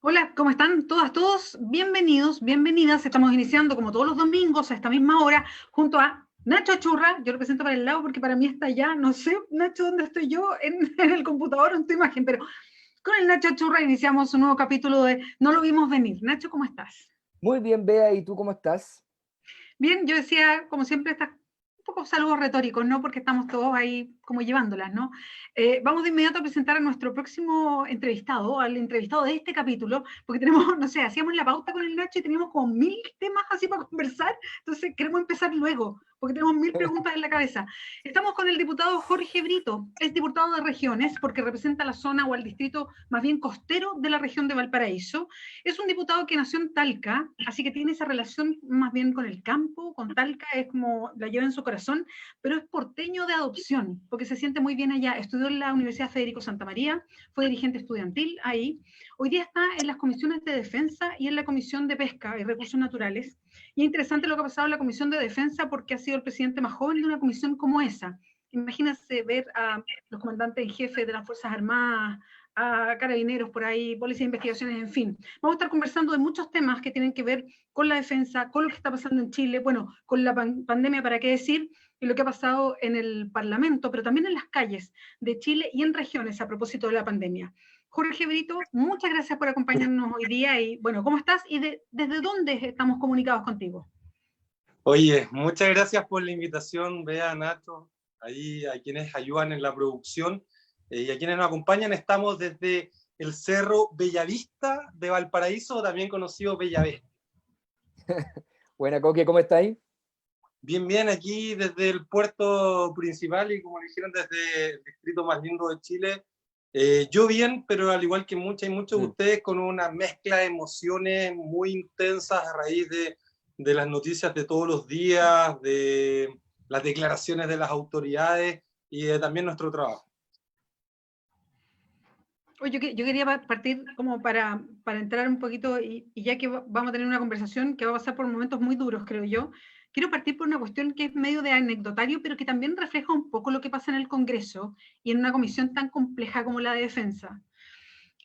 Hola, ¿cómo están todas, todos? Bienvenidos, bienvenidas. Estamos iniciando como todos los domingos a esta misma hora junto a Nacho Churra. Yo lo presento para el lado porque para mí está allá. No sé, Nacho, dónde estoy yo en el computador, en tu imagen, pero con el Nacho Churra iniciamos un nuevo capítulo de No lo vimos venir. Nacho, ¿cómo estás? Muy bien, Bea, ¿y tú cómo estás? Bien, yo decía, como siempre, estas un poco saludos retóricos, ¿no? Porque estamos todos ahí como llevándolas, ¿no? Vamos de inmediato a presentar a nuestro próximo entrevistado, al entrevistado de este capítulo, porque tenemos, no sé, hacíamos la pauta con el Nacho y teníamos como 1000 temas así para conversar, entonces queremos empezar luego, porque tenemos 1000 preguntas en la cabeza. Estamos con el diputado Jorge Brito, es diputado de Regiones, porque representa la zona o el distrito más bien costero de la región de Valparaíso. Es un diputado que nació en Talca, así que tiene esa relación más bien con el campo, con Talca, es como la lleva en su corazón, pero es porteño de adopción, porque se siente muy bien allá. Estudió en la Universidad Federico Santa María, fue dirigente estudiantil ahí. Hoy día está en las comisiones de defensa y en la comisión de pesca y recursos naturales. Y es interesante lo que ha pasado en la comisión de defensa porque ha sido el presidente más joven de una comisión como esa. Imagínense ver a los comandantes en jefe de las Fuerzas Armadas, a carabineros por ahí, policía de investigaciones, en fin. Vamos a estar conversando de muchos temas que tienen que ver con la defensa, con lo que está pasando en Chile, bueno, con la pandemia, para qué decir, y lo que ha pasado en el Parlamento, pero también en las calles de Chile y en regiones a propósito de la pandemia. Jorge Brito, muchas gracias por acompañarnos hoy día y bueno, ¿cómo estás y desde dónde estamos comunicados contigo? Oye, muchas gracias por la invitación, Bea, Nacho, ahí a quienes ayudan en la producción y a quienes nos acompañan. Estamos desde el Cerro Bellavista de Valparaíso, también conocido Bellavista. Buena, Coque, ¿cómo estáis? Bien, bien, aquí desde el puerto principal y como dijeron, desde el distrito más lindo de Chile. Yo bien, pero al igual que muchas y muchos de ustedes, con una mezcla de emociones muy intensas a raíz de las noticias de todos los días, de las declaraciones de las autoridades y de también nuestro trabajo. Oye, yo quería partir como para entrar un poquito, y ya que vamos a tener una conversación que va a pasar por momentos muy duros, creo yo, quiero partir por una cuestión que es medio de anecdotario, pero que también refleja un poco lo que pasa en el Congreso y en una comisión tan compleja como la de defensa.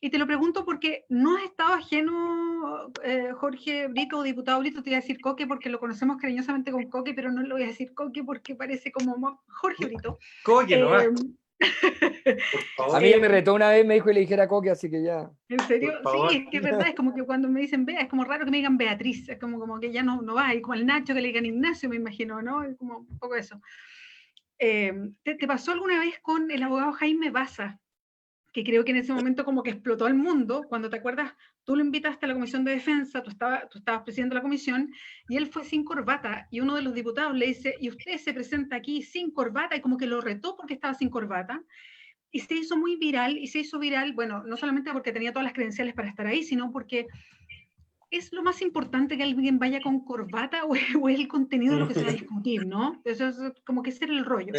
Y te lo pregunto porque no has estado ajeno, Jorge Brito, o diputado Brito, te iba a decir Coque porque lo conocemos cariñosamente con Coque, pero no lo voy a decir Coque porque parece como Jorge Brito. Coque, nomás, por favor. A mí ya me retó una vez, me dijo que le dijera Coque, así que ya. ¿En serio? Por favor. Sí, es que es verdad, es como que cuando me dicen Bea, es como raro que me digan Beatriz, es como que ya no va, y como el Nacho que le digan Ignacio, me imagino, ¿no? Es como un poco eso. ¿Te pasó alguna vez con el abogado Jaime Baza? Que creo que en ese momento como que explotó al mundo, cuando te acuerdas, tú lo invitaste a la Comisión de Defensa, tú estabas presidiendo la comisión, y él fue sin corbata, y uno de los diputados le dice, y usted se presenta aquí sin corbata, y como que lo retó porque estaba sin corbata, y se hizo muy viral, y se hizo viral, bueno, no solamente porque tenía todas las credenciales para estar ahí, sino porque es lo más importante que alguien vaya con corbata o es el contenido de lo que se va a discutir, ¿no? Eso es como que ese era el rollo.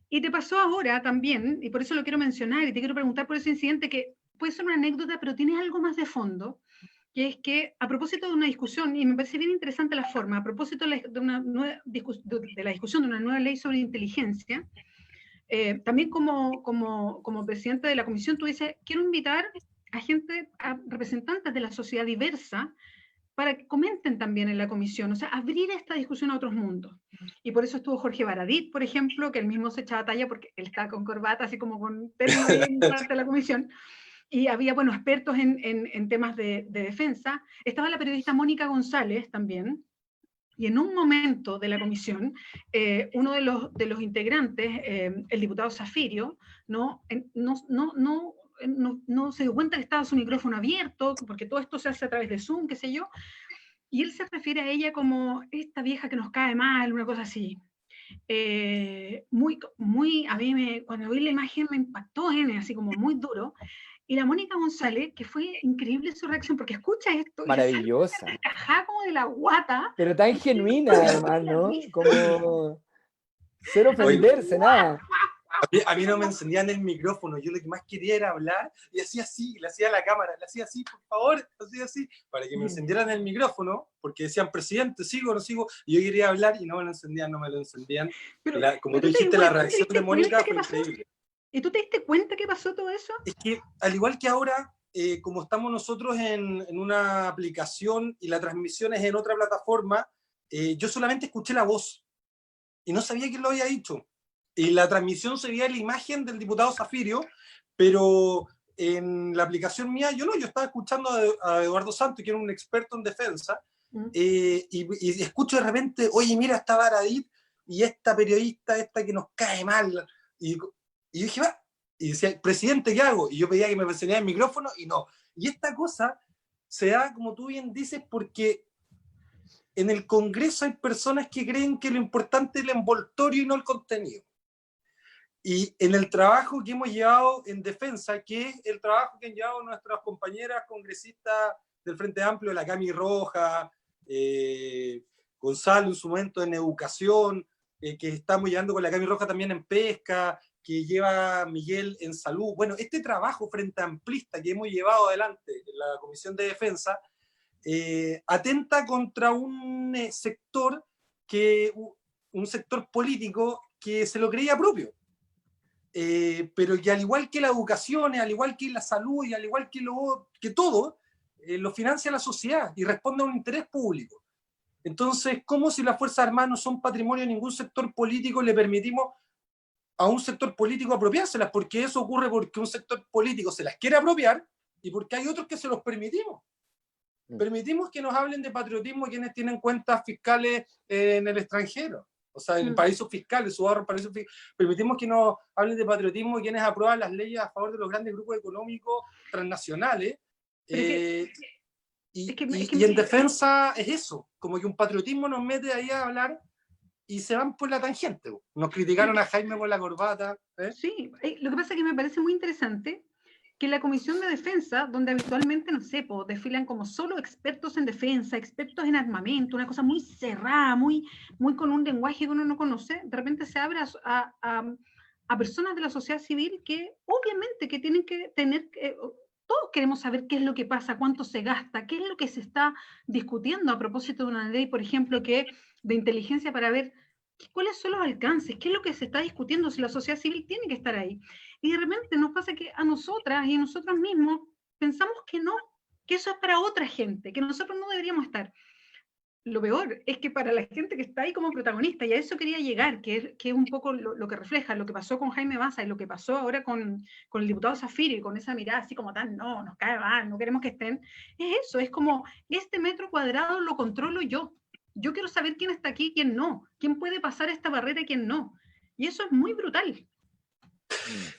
Y te pasó ahora también, y por eso lo quiero mencionar, y te quiero preguntar por ese incidente que puede ser una anécdota, pero tiene algo más de fondo, que es que a propósito de una discusión, y me parece bien interesante la forma, a propósito de la discusión de una nueva ley sobre inteligencia, también como presidente de la comisión, tú dices, quiero invitar a gente, a representantes de la sociedad diversa, para que comenten también en la comisión, o sea, abrir esta discusión a otros mundos. Y por eso estuvo Jorge Baradit, por ejemplo, que él mismo se echaba talla porque él estaba con corbata, así como con terno ahí en parte de la comisión. Y había, bueno, expertos en temas de defensa. Estaba la periodista Mónica González también. Y en un momento de la comisión, uno de los integrantes, el diputado Zafirio, no se dio cuenta que estaba su micrófono abierto, porque todo esto se hace a través de Zoom, qué sé yo, y él se refiere a ella como esta vieja que nos cae mal, una cosa así. A mí cuando vi la imagen me impactó, así como muy duro. Y la Mónica González, que fue increíble su reacción, porque escucha esto y le sale una Maravillosa. carcajada como de la guata. Pero tan genuina, además, ¿no? Como cero ofenderse, nada. A mí no me encendían el micrófono, yo lo que más quería era hablar y hacía así, le hacía a la cámara, le hacía así, por favor, hacía así, para que me encendieran el micrófono, porque decían, presidente, sigo o no sigo, y yo quería hablar y no me lo encendían, no me lo encendían. Pero, Como tú dijiste, la reacción de Mónica fue increíble. increíble. ¿Y tú te diste cuenta que pasó todo eso? Es que, al igual que ahora, como estamos nosotros en una aplicación y la transmisión es en otra plataforma, yo solamente escuché la voz y no sabía quién lo había dicho. Y la transmisión se veía la imagen del diputado Zafirio, pero en la aplicación mía yo estaba escuchando a Eduardo Santos, que era un experto en defensa, y escucho de repente, oye, mira, está Baradit y esta periodista, esta que nos cae mal. Y yo dije, va, y decía, presidente, ¿qué hago? Y yo pedía que me enseñara el micrófono y no. Y esta cosa se da, como tú bien dices, porque en el Congreso hay personas que creen que lo importante es el envoltorio y no el contenido. Y en el trabajo que hemos llevado en defensa, que es el trabajo que han llevado nuestras compañeras congresistas del Frente Amplio, la Cami Roja, Gonzalo en su momento en educación, que estamos llevando con la Cami Roja también en pesca, que lleva Miguel en salud. Bueno, este trabajo frente amplista que hemos llevado adelante en la Comisión de Defensa atenta contra un sector político que se lo creía propio. Pero que al igual que la educación, al igual que la salud y al igual que todo, lo financia la sociedad y responde a un interés público. Entonces, ¿cómo si las Fuerzas Armadas no son patrimonio de ningún sector político le permitimos a un sector político apropiárselas? Porque eso ocurre porque un sector político se las quiere apropiar y porque hay otros que se los permitimos. Permitimos que nos hablen de patriotismo quienes tienen cuentas fiscales en el extranjero. O sea, en paraísos fiscales, su ahorro en paraísos fiscales. Permitimos que nos hablen de patriotismo quienes aprueban las leyes a favor de los grandes grupos económicos transnacionales. Y en defensa es eso, como que un patriotismo nos mete ahí a hablar y se van por la tangente. Nos criticaron a Jaime por la corbata. Sí, lo que pasa es que me parece muy interesante que la Comisión de Defensa, donde habitualmente, no sé, desfilan como solo expertos en defensa, expertos en armamento, una cosa muy cerrada, muy con un lenguaje que uno no conoce, de repente se abre a personas de la sociedad civil que obviamente que tienen que tener, todos queremos saber qué es lo que pasa, cuánto se gasta, qué es lo que se está discutiendo a propósito de una ley, por ejemplo, de inteligencia para ver cuáles son los alcances, qué es lo que se está discutiendo, si la sociedad civil tiene que estar ahí. Y de repente nos pasa que a nosotras y a nosotros mismos pensamos que no, que eso es para otra gente, que nosotros no deberíamos estar. Lo peor es que para la gente que está ahí como protagonista, y a eso quería llegar, que es un poco lo que refleja lo que pasó con Jaime Baza y lo que pasó ahora con el diputado Zafirio, y con esa mirada así como tan, no, nos cae mal, no queremos que estén, es eso, es como, este metro cuadrado lo controlo yo. Yo quiero saber quién está aquí y quién no, quién puede pasar esta barrera y quién no. Y eso es muy brutal.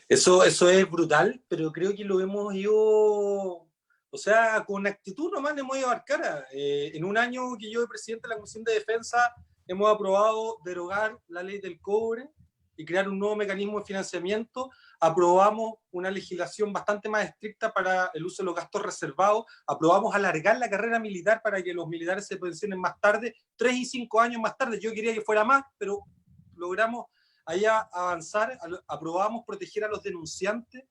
Eso es brutal, pero creo que lo hemos ido, o sea, con actitud nomás le hemos ido a dar cara. En un año que yo soy presidente de la Comisión de Defensa, hemos aprobado derogar la ley del cobre y crear un nuevo mecanismo de financiamiento. Aprobamos una legislación bastante más estricta para el uso de los gastos reservados. Aprobamos alargar la carrera militar para que los militares se pensionen más tarde, 3 y 5 años más tarde. Yo quería que fuera más, pero logramos allá avanzar. Aprobamos proteger a los denunciantes.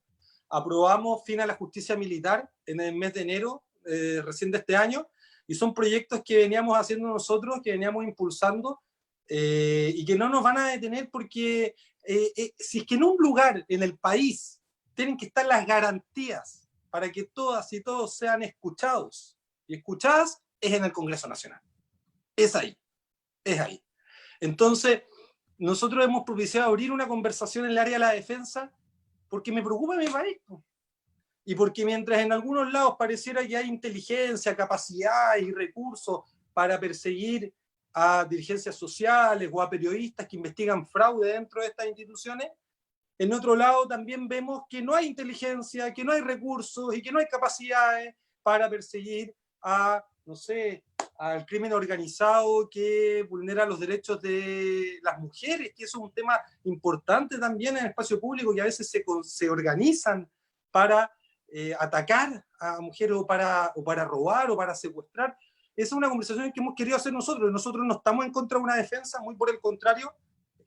Aprobamos fin a la justicia militar en el mes de enero recién de este año. Y son proyectos que veníamos haciendo nosotros, que veníamos impulsando, y que no nos van a detener porque si es que en un lugar en el país tienen que estar las garantías para que todas y todos sean escuchados y escuchadas, es en el Congreso Nacional. Es ahí. Entonces, nosotros hemos propiciado abrir una conversación en el área de la defensa porque me preocupa mi país. Y porque mientras en algunos lados pareciera que hay inteligencia, capacidad y recursos para perseguir a dirigencias sociales o a periodistas que investigan fraude dentro de estas instituciones, en otro lado también vemos que no hay inteligencia, que no hay recursos y que no hay capacidades para perseguir no sé, al crimen organizado que vulnera los derechos de las mujeres, que eso es un tema importante también en el espacio público, que a veces se organizan para atacar a mujeres o para robar o para secuestrar. Esa es una conversación que hemos querido hacer nosotros. Nosotros no estamos en contra de una defensa, muy por el contrario,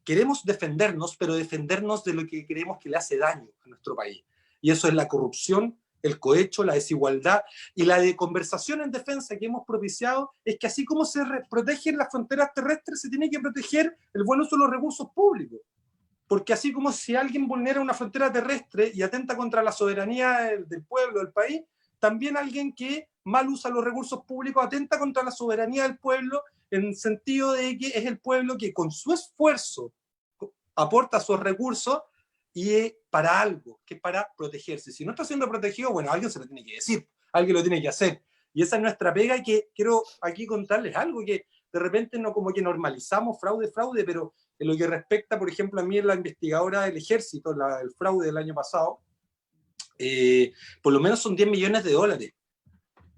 queremos defendernos, pero defendernos de lo que creemos que le hace daño a nuestro país. Y eso es la corrupción, el cohecho, la desigualdad y la de conversación en defensa que hemos propiciado es que así como se protegen las fronteras terrestres, se tiene que proteger el buen uso de los recursos públicos. Porque así como si alguien vulnera una frontera terrestre y atenta contra la soberanía del pueblo, del país, también alguien que mal usa los recursos públicos, atenta contra la soberanía del pueblo, en el sentido de que es el pueblo que con su esfuerzo aporta sus recursos y para algo, que es para protegerse. Si no está siendo protegido, bueno, alguien se lo tiene que decir, alguien lo tiene que hacer. Y esa es nuestra pega, y que quiero aquí contarles algo que de repente no como que normalizamos fraude, pero en lo que respecta, por ejemplo, a mí, la investigadora del ejército, el fraude del año pasado, por lo menos son 10 millones de dólares.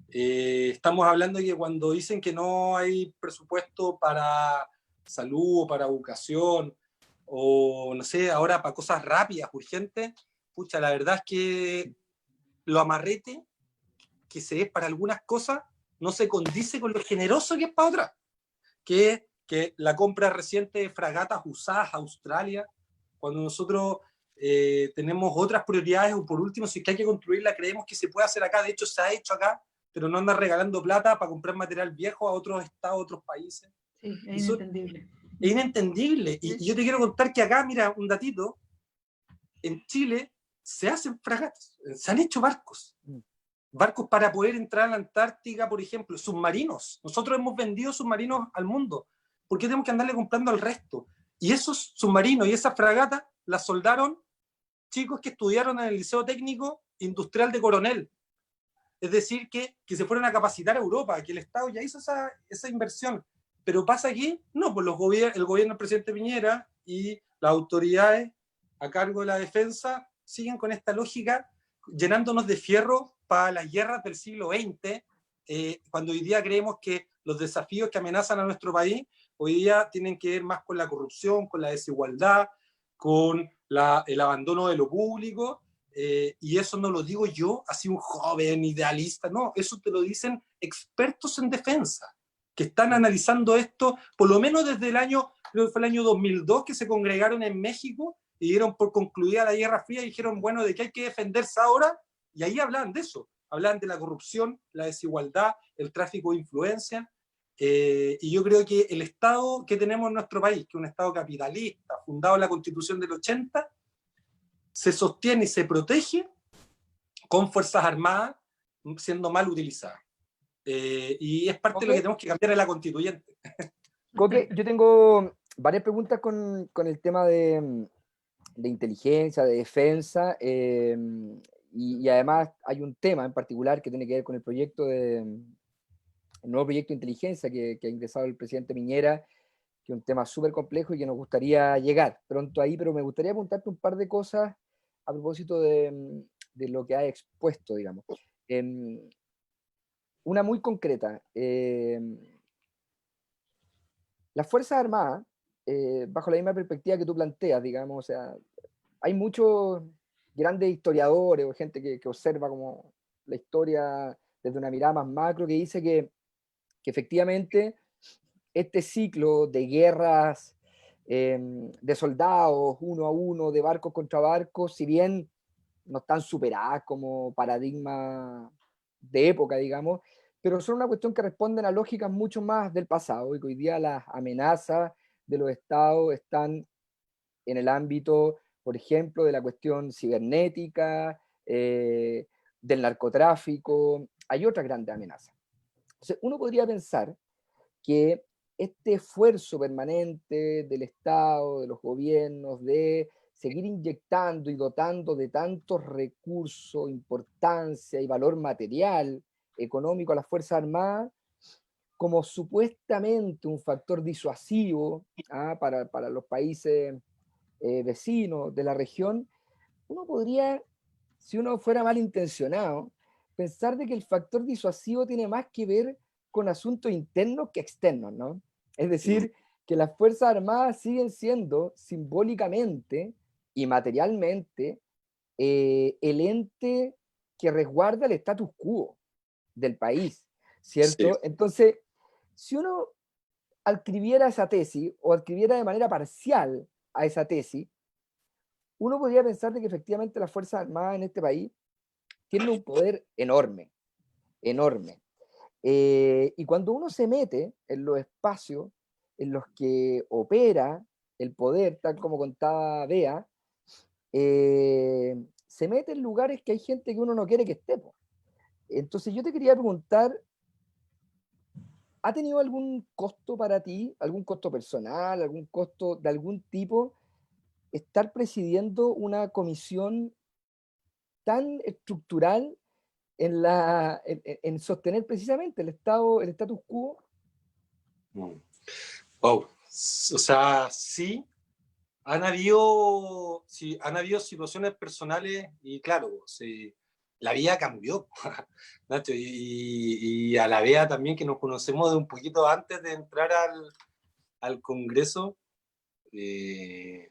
Estamos hablando de que cuando dicen que no hay presupuesto para salud o para educación, o no sé, ahora para cosas rápidas, urgentes, pucha, la verdad es que lo amarrete que se es para algunas cosas no se condice con lo generoso que es para otras. Que la compra reciente de fragatas usadas a Australia, cuando nosotros tenemos otras prioridades, o por último, si es que hay que construirla, creemos que se puede hacer acá. De hecho, se ha hecho acá, pero no andan regalando plata para comprar material viejo a otros estados, a otros países. Sí, es inentendible. Es inentendible. Y yo te quiero contar que acá, mira, un datito, en Chile se hacen fragatas, se han hecho barcos para poder entrar a la Antártica, por ejemplo, submarinos. Nosotros hemos vendido submarinos al mundo. ¿Por qué tenemos que andarle comprando al resto? Y esos submarinos y esas fragatas las soldaron chicos que estudiaron en el Liceo Técnico Industrial de Coronel. Es decir, que se fueron a capacitar a Europa, que el Estado ya hizo esa inversión. Pero pasa aquí, no, pues el gobierno del presidente Piñera y las autoridades a cargo de la defensa siguen con esta lógica, llenándonos de fierro para las guerras del siglo XX, cuando hoy día creemos que los desafíos que amenazan a nuestro país hoy día tienen que ver más con la corrupción, con la desigualdad, con el abandono de lo público, y eso no lo digo yo, así un joven idealista, no, eso te lo dicen expertos en defensa, que están analizando esto, por lo menos desde el año, creo que fue el año 2002, que se congregaron en México y dieron por concluida la Guerra Fría y dijeron, bueno, ¿de qué hay que defenderse ahora? Y ahí hablan de eso, hablan de la corrupción, la desigualdad, el tráfico de influencia, y yo creo que el Estado que tenemos en nuestro país, que es un Estado capitalista, fundado en la Constitución del 80, se sostiene y se protege con Fuerzas Armadas siendo mal utilizadas. Y es parte de lo que tenemos que cambiar en la constituyente. Coque, yo tengo varias preguntas con el tema de inteligencia, de defensa, y además hay un tema en particular que tiene que ver con el nuevo proyecto de inteligencia que ha ingresado el presidente Piñera, que es un tema súper complejo y que nos gustaría llegar pronto ahí, pero me gustaría preguntarte un par de cosas a propósito de lo que ha expuesto, digamos. Una muy concreta. Las Fuerzas Armadas, bajo la misma perspectiva que tú planteas, digamos, o sea, hay muchos grandes historiadores o gente que observa como la historia desde una mirada más macro, que dice que efectivamente este ciclo de guerras, de soldados uno a uno, de barcos contra barcos, si bien no están superadas como paradigma de época, digamos, pero son una cuestión que responden a lógicas mucho más del pasado, y que hoy día las amenazas de los estados están en el ámbito, por ejemplo, de la cuestión cibernética, del narcotráfico. Hay otras grandes amenazas. Entonces, uno podría pensar que este esfuerzo permanente del Estado, de los gobiernos, de seguir inyectando y dotando de tantos recursos, importancia y valor material, económico a las Fuerzas Armadas, como supuestamente un factor disuasivo para los países vecinos de la región, uno podría, si uno fuera malintencionado, pensar de que el factor disuasivo tiene más que ver con asuntos internos que externos, ¿no? Es decir, que las Fuerzas Armadas siguen siendo simbólicamente y materialmente el ente que resguarda el status quo del país, ¿cierto? Sí. Entonces, si uno adscribiera esa tesis o adscribiera de manera parcial a esa tesis, uno podría pensar de que efectivamente las Fuerzas Armadas en este país tienen un poder enorme, enorme. Y cuando uno se mete en los espacios en los que opera el poder, tal como contaba Bea, se mete en lugares que hay gente que uno no quiere que esté. Entonces yo te quería preguntar, ¿ha tenido algún costo para ti, algún costo personal, algún costo de algún tipo, estar presidiendo una comisión tan estructural en sostener precisamente el status quo? Wow. O sea, sí, han habido situaciones personales y claro, sí, la vida cambió, Nacho, y a la vez también que nos conocemos de un poquito antes de entrar al Congreso, sí,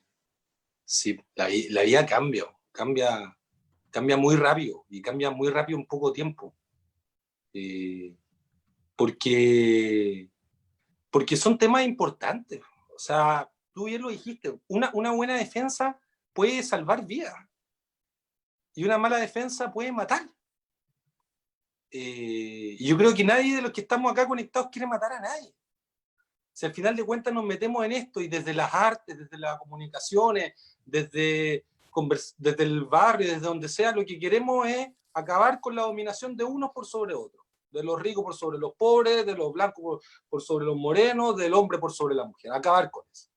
la vida cambia muy rápido y cambia muy rápido en poco tiempo, eh, porque, porque son temas importantes. O sea, tú bien lo dijiste, una buena defensa puede salvar vidas y una mala defensa puede matar. Y yo creo que nadie de los que estamos acá conectados quiere matar a nadie. Si al final de cuentas nos metemos en esto y desde las artes, desde las comunicaciones, desde el barrio, desde donde sea, lo que queremos es acabar con la dominación de unos por sobre otros, de los ricos por sobre los pobres, de los blancos por sobre los morenos, del hombre por sobre la mujer, acabar con eso.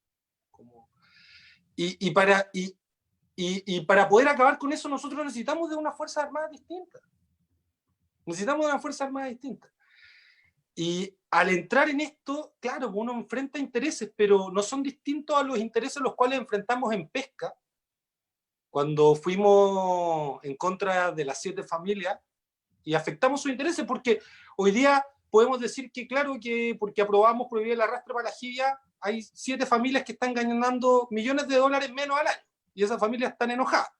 Y para poder acabar con eso nosotros necesitamos de una fuerza armada distinta. Necesitamos de una fuerza armada distinta. Y al entrar en esto, claro, uno enfrenta intereses, pero no son distintos a los intereses los cuales enfrentamos en pesca, cuando fuimos en contra de las 7 familias y afectamos sus intereses, porque hoy día podemos decir que, claro, que porque aprobamos prohibir el arrastre para la jibia, hay 7 familias que están ganando millones de dólares menos al año, y esas familias están enojadas.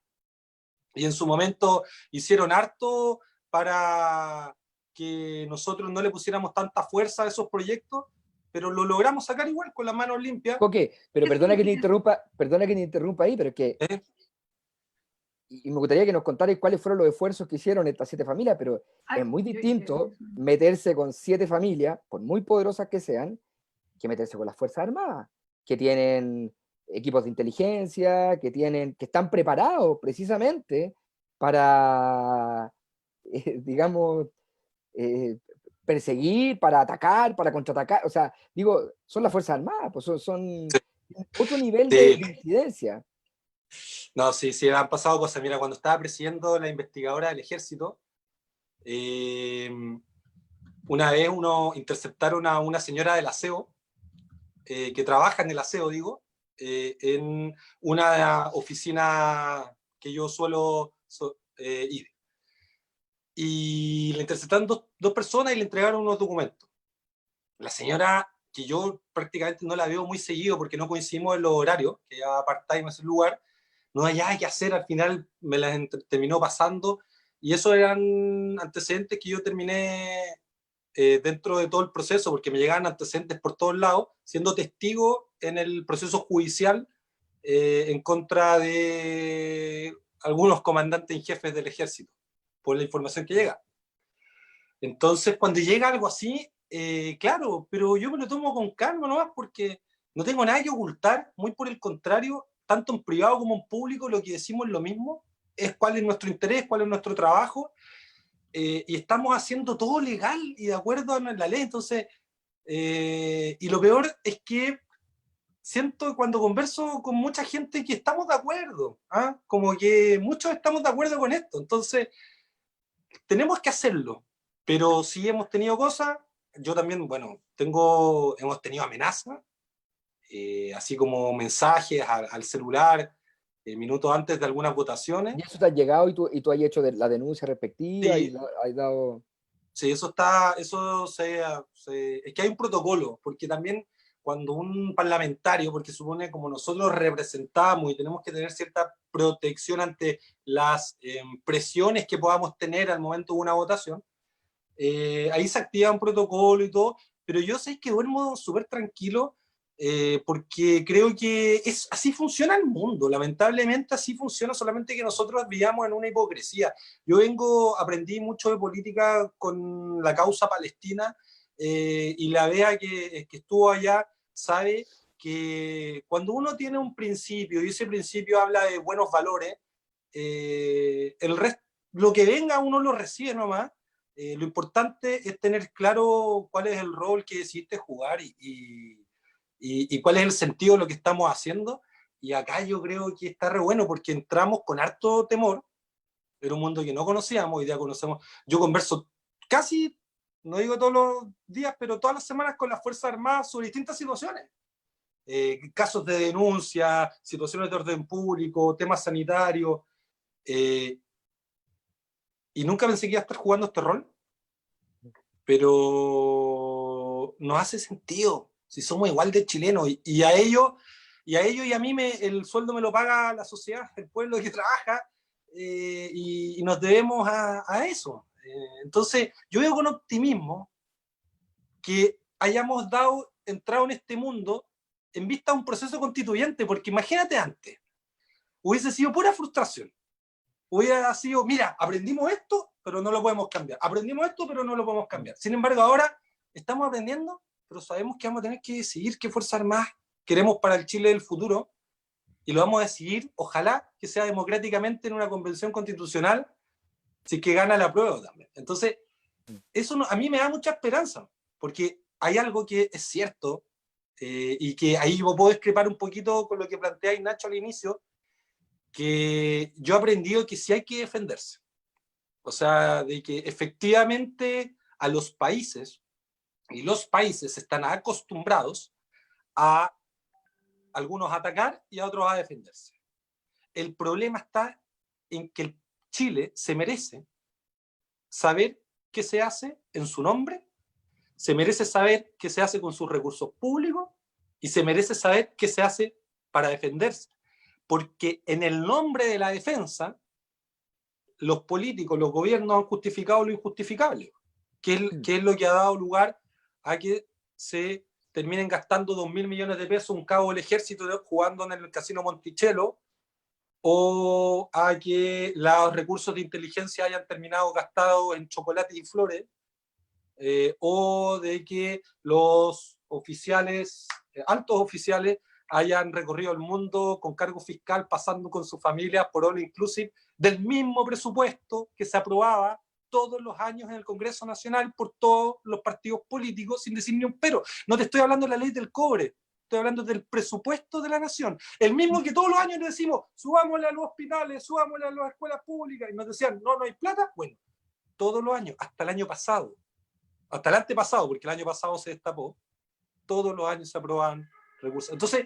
Y en su momento hicieron harto para que nosotros no le pusiéramos tanta fuerza a esos proyectos, pero lo logramos sacar igual con las manos limpias. Ok, pero perdona que te interrumpa ahí, pero es que, y me gustaría que nos contarais cuáles fueron los esfuerzos que hicieron estas 7 familias, pero es muy distinto meterse con 7 familias, por muy poderosas que sean, que meterse con las Fuerzas Armadas, que tienen equipos de inteligencia, que están preparados precisamente para, digamos, perseguir, para atacar, para contraatacar. O sea, digo, son las Fuerzas Armadas, pues son otro nivel de incidencia. No, sí, han pasado cosas. Mira, cuando estaba presidiendo la investigadora del ejército, una vez interceptaron a una señora del aseo, que trabaja en el aseo, digo, en una oficina que yo suelo ir. Y le interceptaron dos personas y le entregaron unos documentos. La señora, que yo prácticamente no la veo muy seguido porque no coincidimos en los horarios, que ya part-time en ese lugar, no hay nada que hacer, al final me las terminó pasando, y eso eran antecedentes que yo terminé dentro de todo el proceso, porque me llegaban antecedentes por todos lados, siendo testigo en el proceso judicial en contra de algunos comandantes en jefes del ejército, por la información que llega. Entonces, cuando llega algo así, claro, pero yo me lo tomo con calma nomás, porque no tengo nada que ocultar, muy por el contrario, tanto en privado como en público, lo que decimos es lo mismo, es cuál es nuestro interés, cuál es nuestro trabajo, y estamos haciendo todo legal y de acuerdo a la ley. Entonces, y lo peor es que siento cuando converso con mucha gente que estamos de acuerdo, ¿ah? Como que muchos estamos de acuerdo con esto, entonces tenemos que hacerlo, pero sí hemos tenido cosas. Yo también, bueno, hemos tenido amenazas, así como mensajes al celular, minutos antes de algunas votaciones. Y eso te ha llegado y tú has hecho la denuncia respectiva Sí. y has dado... Sí, es que hay un protocolo, porque también cuando un parlamentario, porque supone como nosotros representamos y tenemos que tener cierta protección ante las presiones que podamos tener al momento de una votación, ahí se activa un protocolo y todo, pero yo sé que duermo súper tranquilo, porque creo que así funciona el mundo, lamentablemente así funciona, solamente que nosotros vivamos en una hipocresía. Yo aprendí mucho de política con la causa palestina, y la Bea que estuvo allá sabe que cuando uno tiene un principio y ese principio habla de buenos valores, el resto, lo que venga uno lo recibe nomás, lo importante es tener claro cuál es el rol que decidiste jugar y cuál es el sentido de lo que estamos haciendo. Y acá yo creo que está re bueno porque entramos con harto temor, era un mundo que no conocíamos, hoy día conocemos. Yo converso casi, no digo todos los días, pero todas las semanas con las Fuerzas Armadas sobre distintas situaciones. Casos de denuncia, situaciones de orden público, temas sanitarios. Y nunca pensé que iba a estar jugando este rol, pero nos hace sentido, si somos igual de chilenos, y a ellos y a mí el sueldo me lo paga la sociedad, el pueblo que trabaja, y nos debemos a eso. Entonces, yo veo con optimismo que hayamos entrado en este mundo en vista de un proceso constituyente, porque imagínate antes, hubiese sido pura frustración. Hubiera sido, mira, aprendimos esto, pero no lo podemos cambiar. Aprendimos esto, pero no lo podemos cambiar. Sin embargo, ahora estamos aprendiendo, pero sabemos que vamos a tener que decidir qué Fuerzas Armadas queremos para el Chile del futuro, y lo vamos a decidir, ojalá, que sea democráticamente en una convención constitucional, si es que gana la prueba también. Entonces, eso a mí me da mucha esperanza, porque hay algo que es cierto, y que ahí yo puedo discrepar un poquito con lo que planteáis, Nacho, al inicio, que yo he aprendido que sí hay que defenderse. O sea, de que efectivamente a los países, y los países están acostumbrados a algunos a atacar y a otros a defenderse. El problema está en que el Chile se merece saber qué se hace en su nombre, se merece saber qué se hace con sus recursos públicos y se merece saber qué se hace para defenderse. Porque en el nombre de la defensa, los políticos, los gobiernos han justificado lo injustificable, que es lo que ha dado lugar a que se terminen gastando 2.000 millones de pesos un cabo del ejército jugando en el Casino Monticello, o a que los recursos de inteligencia hayan terminado gastados en chocolates y flores, o de que los oficiales, altos oficiales, hayan recorrido el mundo con cargo fiscal, pasando con su familia por all inclusive, del mismo presupuesto que se aprobaba todos los años en el Congreso Nacional por todos los partidos políticos, sin decir ni un pero. No te estoy hablando de la ley del cobre, estoy hablando del presupuesto de la nación. El mismo que todos los años le decimos, subámosle a los hospitales, subámosle a las escuelas públicas, y nos decían, no, no hay plata. Bueno, todos los años, hasta el año pasado, hasta el antepasado, porque el año pasado se destapó, todos los años se aprobaban recursos. Entonces,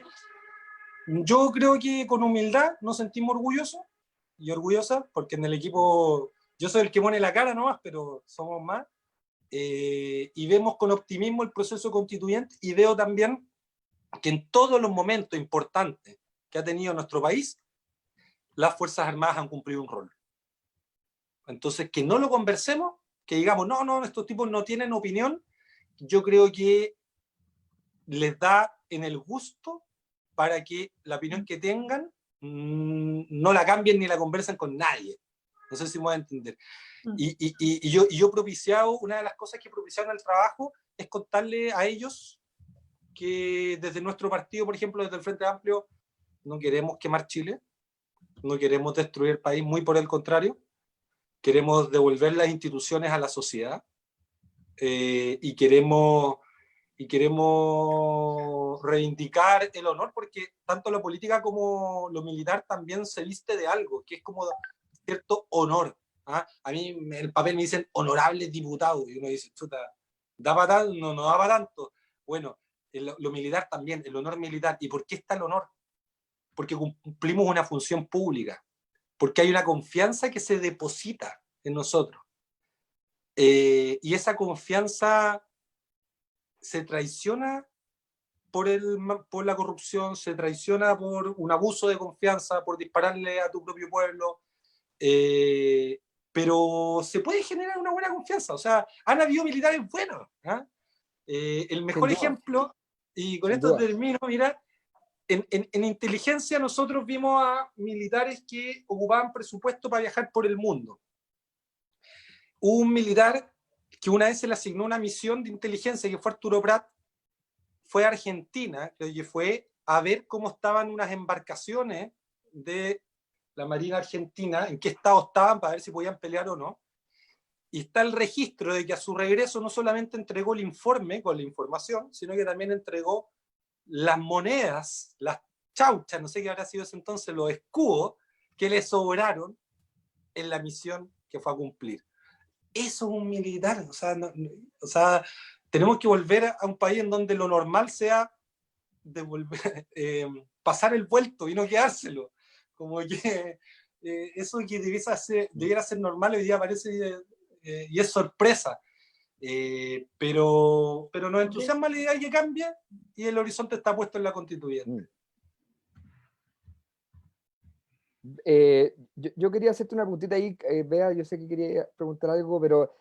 yo creo que con humildad nos sentimos orgullosos y orgullosas, porque en el equipo yo soy el que pone la cara nomás, pero somos más, y vemos con optimismo el proceso constituyente, y veo también que en todos los momentos importantes que ha tenido nuestro país, las Fuerzas Armadas han cumplido un rol. Entonces, que no lo conversemos, que digamos, no, no, estos tipos no tienen opinión, yo creo que les da en el gusto para que la opinión que tengan no la cambien ni la conversen con nadie. No sé si me voy a entender. Y yo he propiciado, una de las cosas que he propiciado en el trabajo es contarle a ellos que desde nuestro partido, por ejemplo, desde el Frente Amplio, no queremos quemar Chile, no queremos destruir el país, muy por el contrario, queremos devolver las instituciones a la sociedad, y queremos reivindicar el honor, porque tanto la política como lo militar también se viste de algo, que es como cierto honor. ¿Ah? A mí el papel me dicen honorables diputados, y uno dice, chuta, ¿da para tanto? No, no da para tanto. Bueno, lo militar también, el honor militar. ¿Y por qué está el honor? Porque cumplimos una función pública, porque hay una confianza que se deposita en nosotros. Y esa confianza se traiciona por la corrupción, se traiciona por un abuso de confianza, por dispararle a tu propio pueblo, pero se puede generar una buena confianza. O sea, han habido militares buenos. El mejor ejemplo, y con esto termino, mira, en inteligencia nosotros vimos a militares que ocupaban presupuesto para viajar por el mundo. Hubo un militar que una vez se le asignó una misión de inteligencia, que fue Arturo Prat, fue a Argentina, creo que fue a ver cómo estaban unas embarcaciones de la Marina Argentina, en qué estado estaban, para ver si podían pelear o no. y está el registro de que a su regreso no solamente entregó el informe con la información, sino que también entregó las monedas, las chauchas, no sé qué habrá sido ese entonces, los escudos que le sobraron en la misión que fue a cumplir. Eso es un militar, o sea, tenemos que volver a un país en donde lo normal sea devolver, pasar el vuelto y no quedárselo. Como que eso que debiera ser normal hoy día parece y es sorpresa. Pero nos entusiasma la idea que cambia y el horizonte está puesto en la constituyente. Yo quería hacerte una preguntita ahí, Bea, yo sé que quería preguntar algo, pero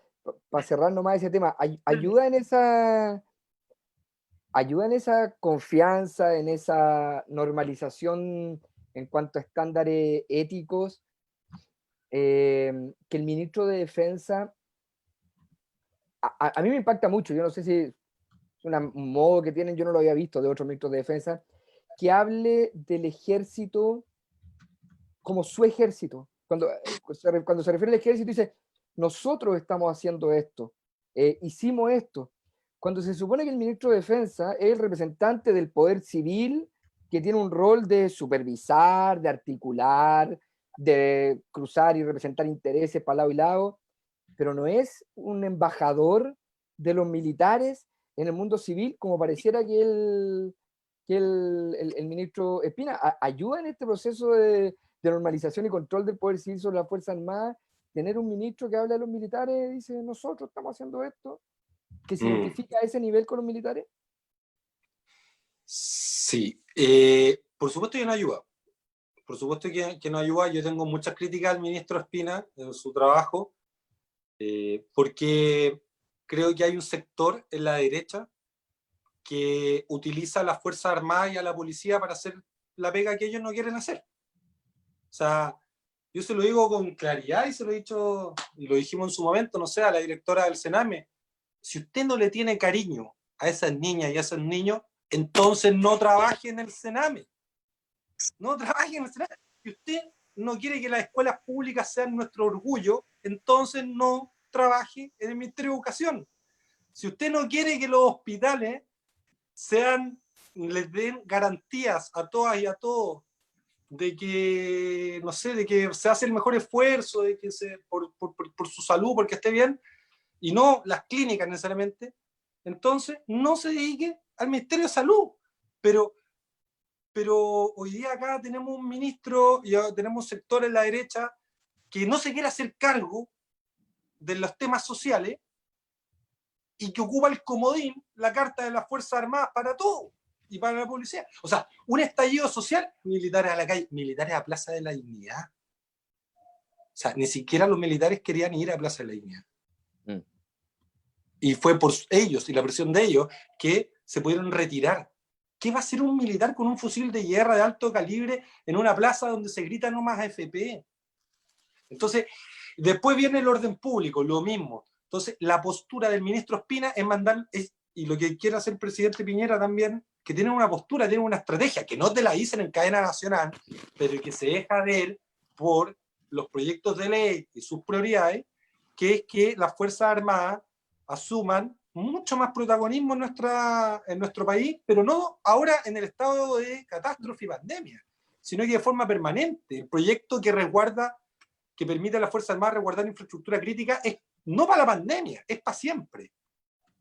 para cerrar nomás ese tema, ¿ayuda en esa confianza, en esa normalización en cuanto a estándares éticos, que el ministro de Defensa, a mí me impacta mucho, yo no sé si es un modo que tienen, yo no lo había visto de otros ministros de Defensa, que hable del ejército como su ejército. Cuando se refiere al ejército, dice, nosotros estamos haciendo esto, hicimos esto. Cuando se supone que el ministro de Defensa es el representante del poder civil, que tiene un rol de supervisar, de articular, de cruzar y representar intereses para lado y lado, pero no es un embajador de los militares en el mundo civil, como pareciera que el ministro Espina ayuda en este proceso de normalización y control del poder civil sobre las Fuerzas Armadas. Tener un ministro que habla de los militares, dice, nosotros estamos haciendo esto, que se identifica a ese nivel con los militares. Sí, por supuesto que no ayuda. Por supuesto que no ayuda. Yo tengo muchas críticas al ministro Espina en su trabajo, porque creo que hay un sector en la derecha que utiliza a las Fuerzas Armadas y a la policía para hacer la pega que ellos no quieren hacer. O sea, yo se lo digo con claridad y se lo he dicho, y lo dijimos en su momento, no sé, a la directora del Sename. Si usted no le tiene cariño a esas niñas y a esos niños, entonces no trabaje en el Sename. No trabaje en el Sename. Si usted no quiere que las escuelas públicas sean nuestro orgullo, entonces no trabaje en el Ministerio de Educación. Si usted no quiere que los hospitales les den garantías a todas y a todos de que, no sé, de que se hace el mejor esfuerzo, de que por su salud, porque esté bien, y no las clínicas necesariamente, entonces no se dedique al Ministerio de Salud. Pero hoy día acá tenemos un ministro y tenemos un sector en la derecha que no se quiere hacer cargo de los temas sociales y que ocupa el comodín, la carta de las Fuerzas Armadas para todo y para la policía. O sea, un estallido social, militares a la calle, militares a Plaza de la Dignidad. O sea, ni siquiera los militares querían ir a Plaza de la Dignidad. Y fue por ellos y la presión de ellos que se pudieron retirar. ¿Qué va a hacer un militar con un fusil de guerra de alto calibre en una plaza donde se grita no más AFP? Entonces, después viene el orden público, lo mismo. Entonces, la postura del ministro Espina es mandar, y lo que quiere hacer el presidente Piñera también, que tiene una postura, tiene una estrategia, que no te la dicen en cadena nacional, pero que se deja ver por los proyectos de ley y sus prioridades, que es que las Fuerzas Armadas asuman mucho más protagonismo en nuestro país, pero no ahora en el estado de catástrofe y pandemia, sino que de forma permanente. El proyecto que resguarda, que permite a las Fuerzas Armadas resguardar infraestructura crítica, es no para la pandemia, es para siempre.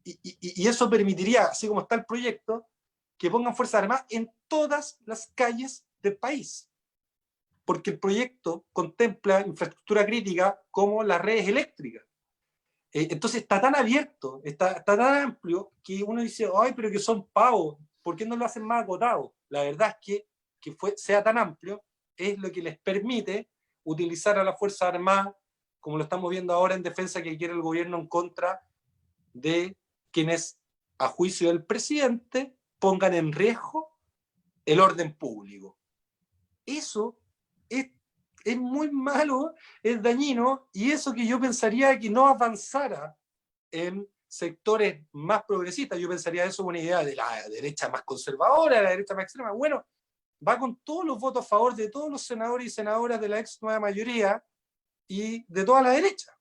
Y eso permitiría, así como está el proyecto, que pongan Fuerzas Armadas en todas las calles del país. Porque el proyecto contempla infraestructura crítica como las redes eléctricas. Entonces está tan abierto, está tan amplio, que uno dice, ay, pero que son pavos, ¿por qué no lo hacen más acotado? La verdad es que sea tan amplio es lo que les permite utilizar a las Fuerzas Armadas, como lo estamos viendo ahora en defensa que quiere el gobierno en contra de quienes, a juicio del presidente, pongan en riesgo el orden público. Eso es muy malo, es dañino, y eso que yo pensaría que no avanzara en sectores más progresistas. Yo pensaría eso una idea de la derecha más conservadora, de la derecha más extrema. Bueno, va con todos los votos a favor de todos los senadores y senadoras de la ex nueva mayoría y de toda la derecha.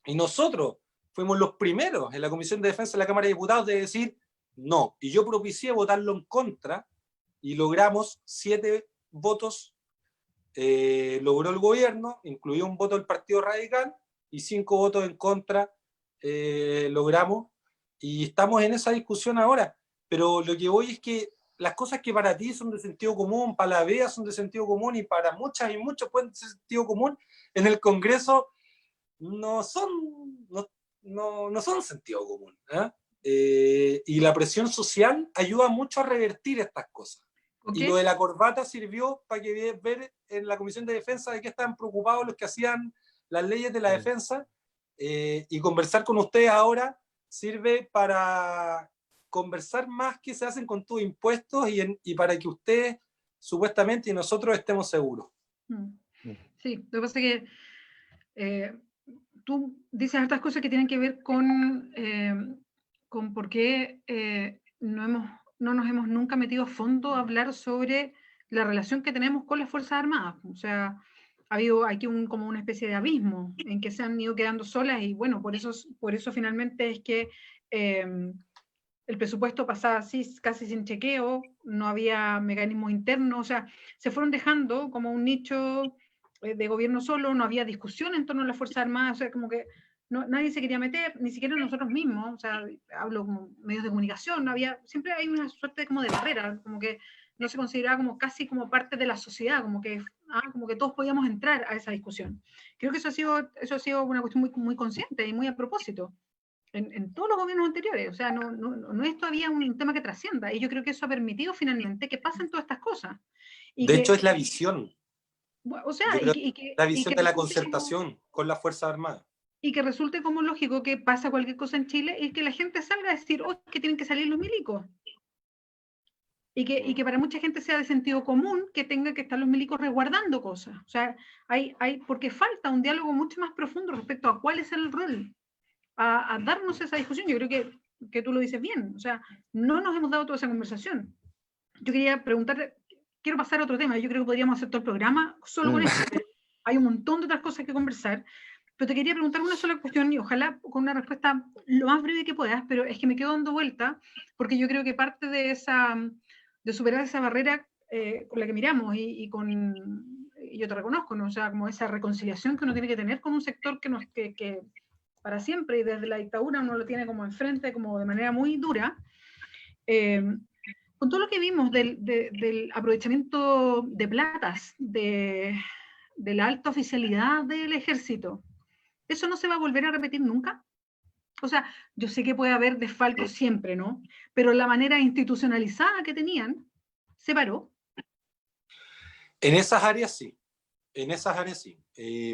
Y nosotros fuimos los primeros en la Comisión de Defensa de la Cámara de Diputados de decir no. Y yo propicié votarlo en contra y logramos 7 votos. Logró el gobierno, incluyó un voto del Partido Radical y 5 votos en contra logramos. Y estamos en esa discusión ahora. Pero lo que voy es que las cosas que para ti son de sentido común, para la BEA son de sentido común y para muchas y muchos pueden ser de sentido común, en el Congreso no son sentido común. Y la presión social ayuda mucho a revertir estas cosas. Okay. Y lo de la corbata sirvió para que ver en la Comisión de Defensa de qué estaban preocupados los que hacían las leyes de la defensa, y conversar con ustedes ahora sirve para conversar más qué se hacen con tus impuestos y para que ustedes supuestamente y nosotros estemos seguros. Sí, lo que pasa es que tú dices hartas cosas que tienen que ver con por qué no nos hemos nunca metido a fondo a hablar sobre la relación que tenemos con las Fuerzas Armadas. O sea, ha habido aquí como una especie de abismo en que se han ido quedando solas y bueno, por eso finalmente es que el presupuesto pasaba así, casi sin chequeo, no había mecanismos internos, o sea, se fueron dejando como un nicho de gobierno solo, no había discusión en torno a las Fuerzas Armadas, o sea, como que nadie se quería meter, ni siquiera nosotros mismos, o sea, hablo como medios de comunicación, siempre hay una suerte como de barrera, como que no se consideraba como casi como parte de la sociedad, como que todos podíamos entrar a esa discusión. Creo que eso ha sido una cuestión muy, muy consciente y muy a propósito. En todos los gobiernos anteriores, o sea, no es todavía un tema que trascienda, y yo creo que eso ha permitido finalmente que pasen todas estas cosas. De hecho, es la visión. O sea, la visión de la concertación con las Fuerzas Armadas. Y que resulte como lógico que pasa cualquier cosa en Chile y que la gente salga a decir, oh, que tienen que salir los milicos. Y que para mucha gente sea de sentido común que tenga que estar los milicos resguardando cosas. O sea, porque falta un diálogo mucho más profundo respecto a cuál es el rol. A darnos esa discusión. Yo creo que tú lo dices bien, o sea, no nos hemos dado toda esa conversación. Yo quería preguntarte, quiero pasar a otro tema, yo creo que podríamos hacer todo el programa solo con eso, pero hay un montón de otras cosas que conversar, pero te quería preguntar una sola cuestión y ojalá con una respuesta lo más breve que puedas, pero es que me quedo dando vuelta, porque yo creo que parte de superar esa barrera con la que miramos y yo te reconozco, ¿no? O sea, como esa reconciliación que uno tiene que tener con un sector que para siempre, y desde la dictadura uno lo tiene como enfrente, como de manera muy dura, con todo lo que vimos del aprovechamiento de platas, de la alta oficialidad del ejército, ¿eso no se va a volver a repetir nunca? O sea, yo sé que puede haber desfalcos siempre, ¿no? Pero la manera institucionalizada que tenían, se paró. En esas áreas sí,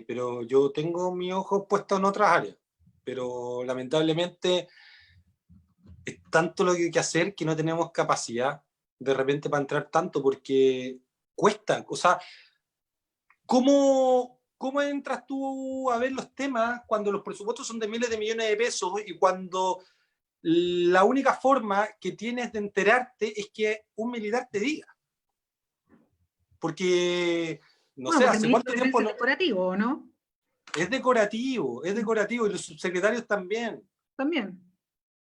pero yo tengo mi ojo puesto en otras áreas. Pero lamentablemente es tanto lo que hay que hacer que no tenemos capacidad de repente para entrar tanto porque cuesta. O sea, ¿cómo entras tú a ver los temas cuando los presupuestos son de miles de millones de pesos y cuando la única forma que tienes de enterarte es que un militar te diga? Porque, no sé, ¿hace cuánto tiempo? Es decorativo, ¿no? Es decorativo, y los subsecretarios también. También.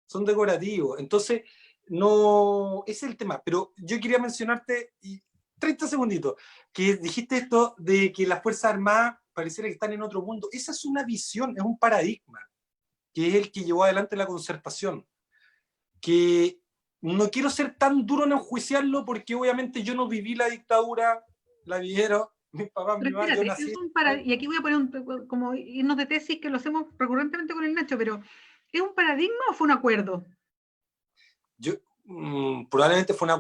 Son decorativos. Entonces, no, ese es el tema. Pero yo quería mencionarte, y 30 segunditos, que dijiste esto de que las Fuerzas Armadas pareciera que están en otro mundo. Esa es una visión, es un paradigma, que es el que llevó adelante la concertación. Que no quiero ser tan duro en enjuiciarlo porque obviamente yo no viví la dictadura, la vivieron mis papás, mi mamá, yo nací. Y aquí voy a poner como irnos de tesis que lo hacemos recurrentemente con el Nacho, pero ¿es un paradigma o fue un acuerdo? Probablemente fue un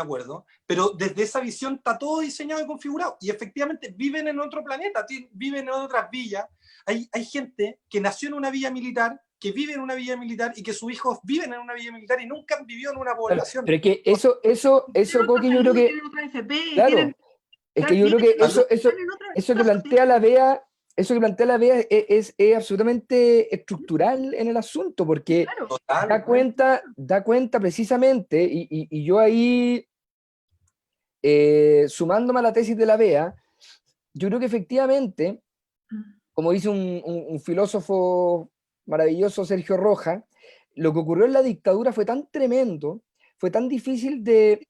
acuerdo, pero desde esa visión está todo diseñado y configurado, y efectivamente viven en otro planeta, viven en otras villas, hay gente que nació en una villa militar, que vive en una villa militar, y que sus hijos viven en una villa militar y nunca han vivido en una población. Pero es que eso Coqui, yo creo que... Claro, es que yo creo que eso que plantea la BEA, es absolutamente estructural en el asunto, porque da cuenta precisamente, y yo ahí, sumándome a la tesis de la BEA, yo creo que efectivamente, como dice un filósofo maravilloso, Sergio Roja, lo que ocurrió en la dictadura fue tan tremendo, fue tan difícil de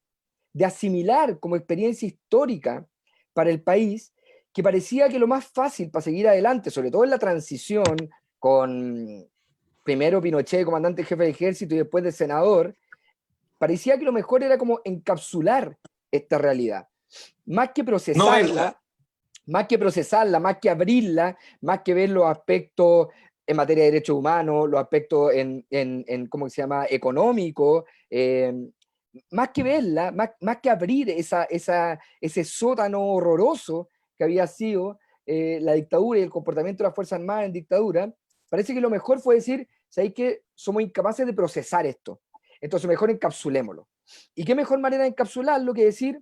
asimilar como experiencia histórica para el país, que parecía que lo más fácil para seguir adelante, sobre todo en la transición con primero Pinochet, comandante jefe de ejército, y después de senador, parecía que lo mejor era como encapsular esta realidad, más que No verla. procesarla, más que abrirla, más que ver los aspectos en materia de derechos humanos, los aspectos ¿cómo se llama?, económicos, más que verla, más que abrir ese sótano horroroso que había sido la dictadura y el comportamiento de las Fuerzas Armadas en dictadura, parece que lo mejor fue decir, ¿sabéis que somos incapaces de procesar esto? Entonces mejor encapsulémoslo. ¿Y qué mejor manera de encapsularlo que decir,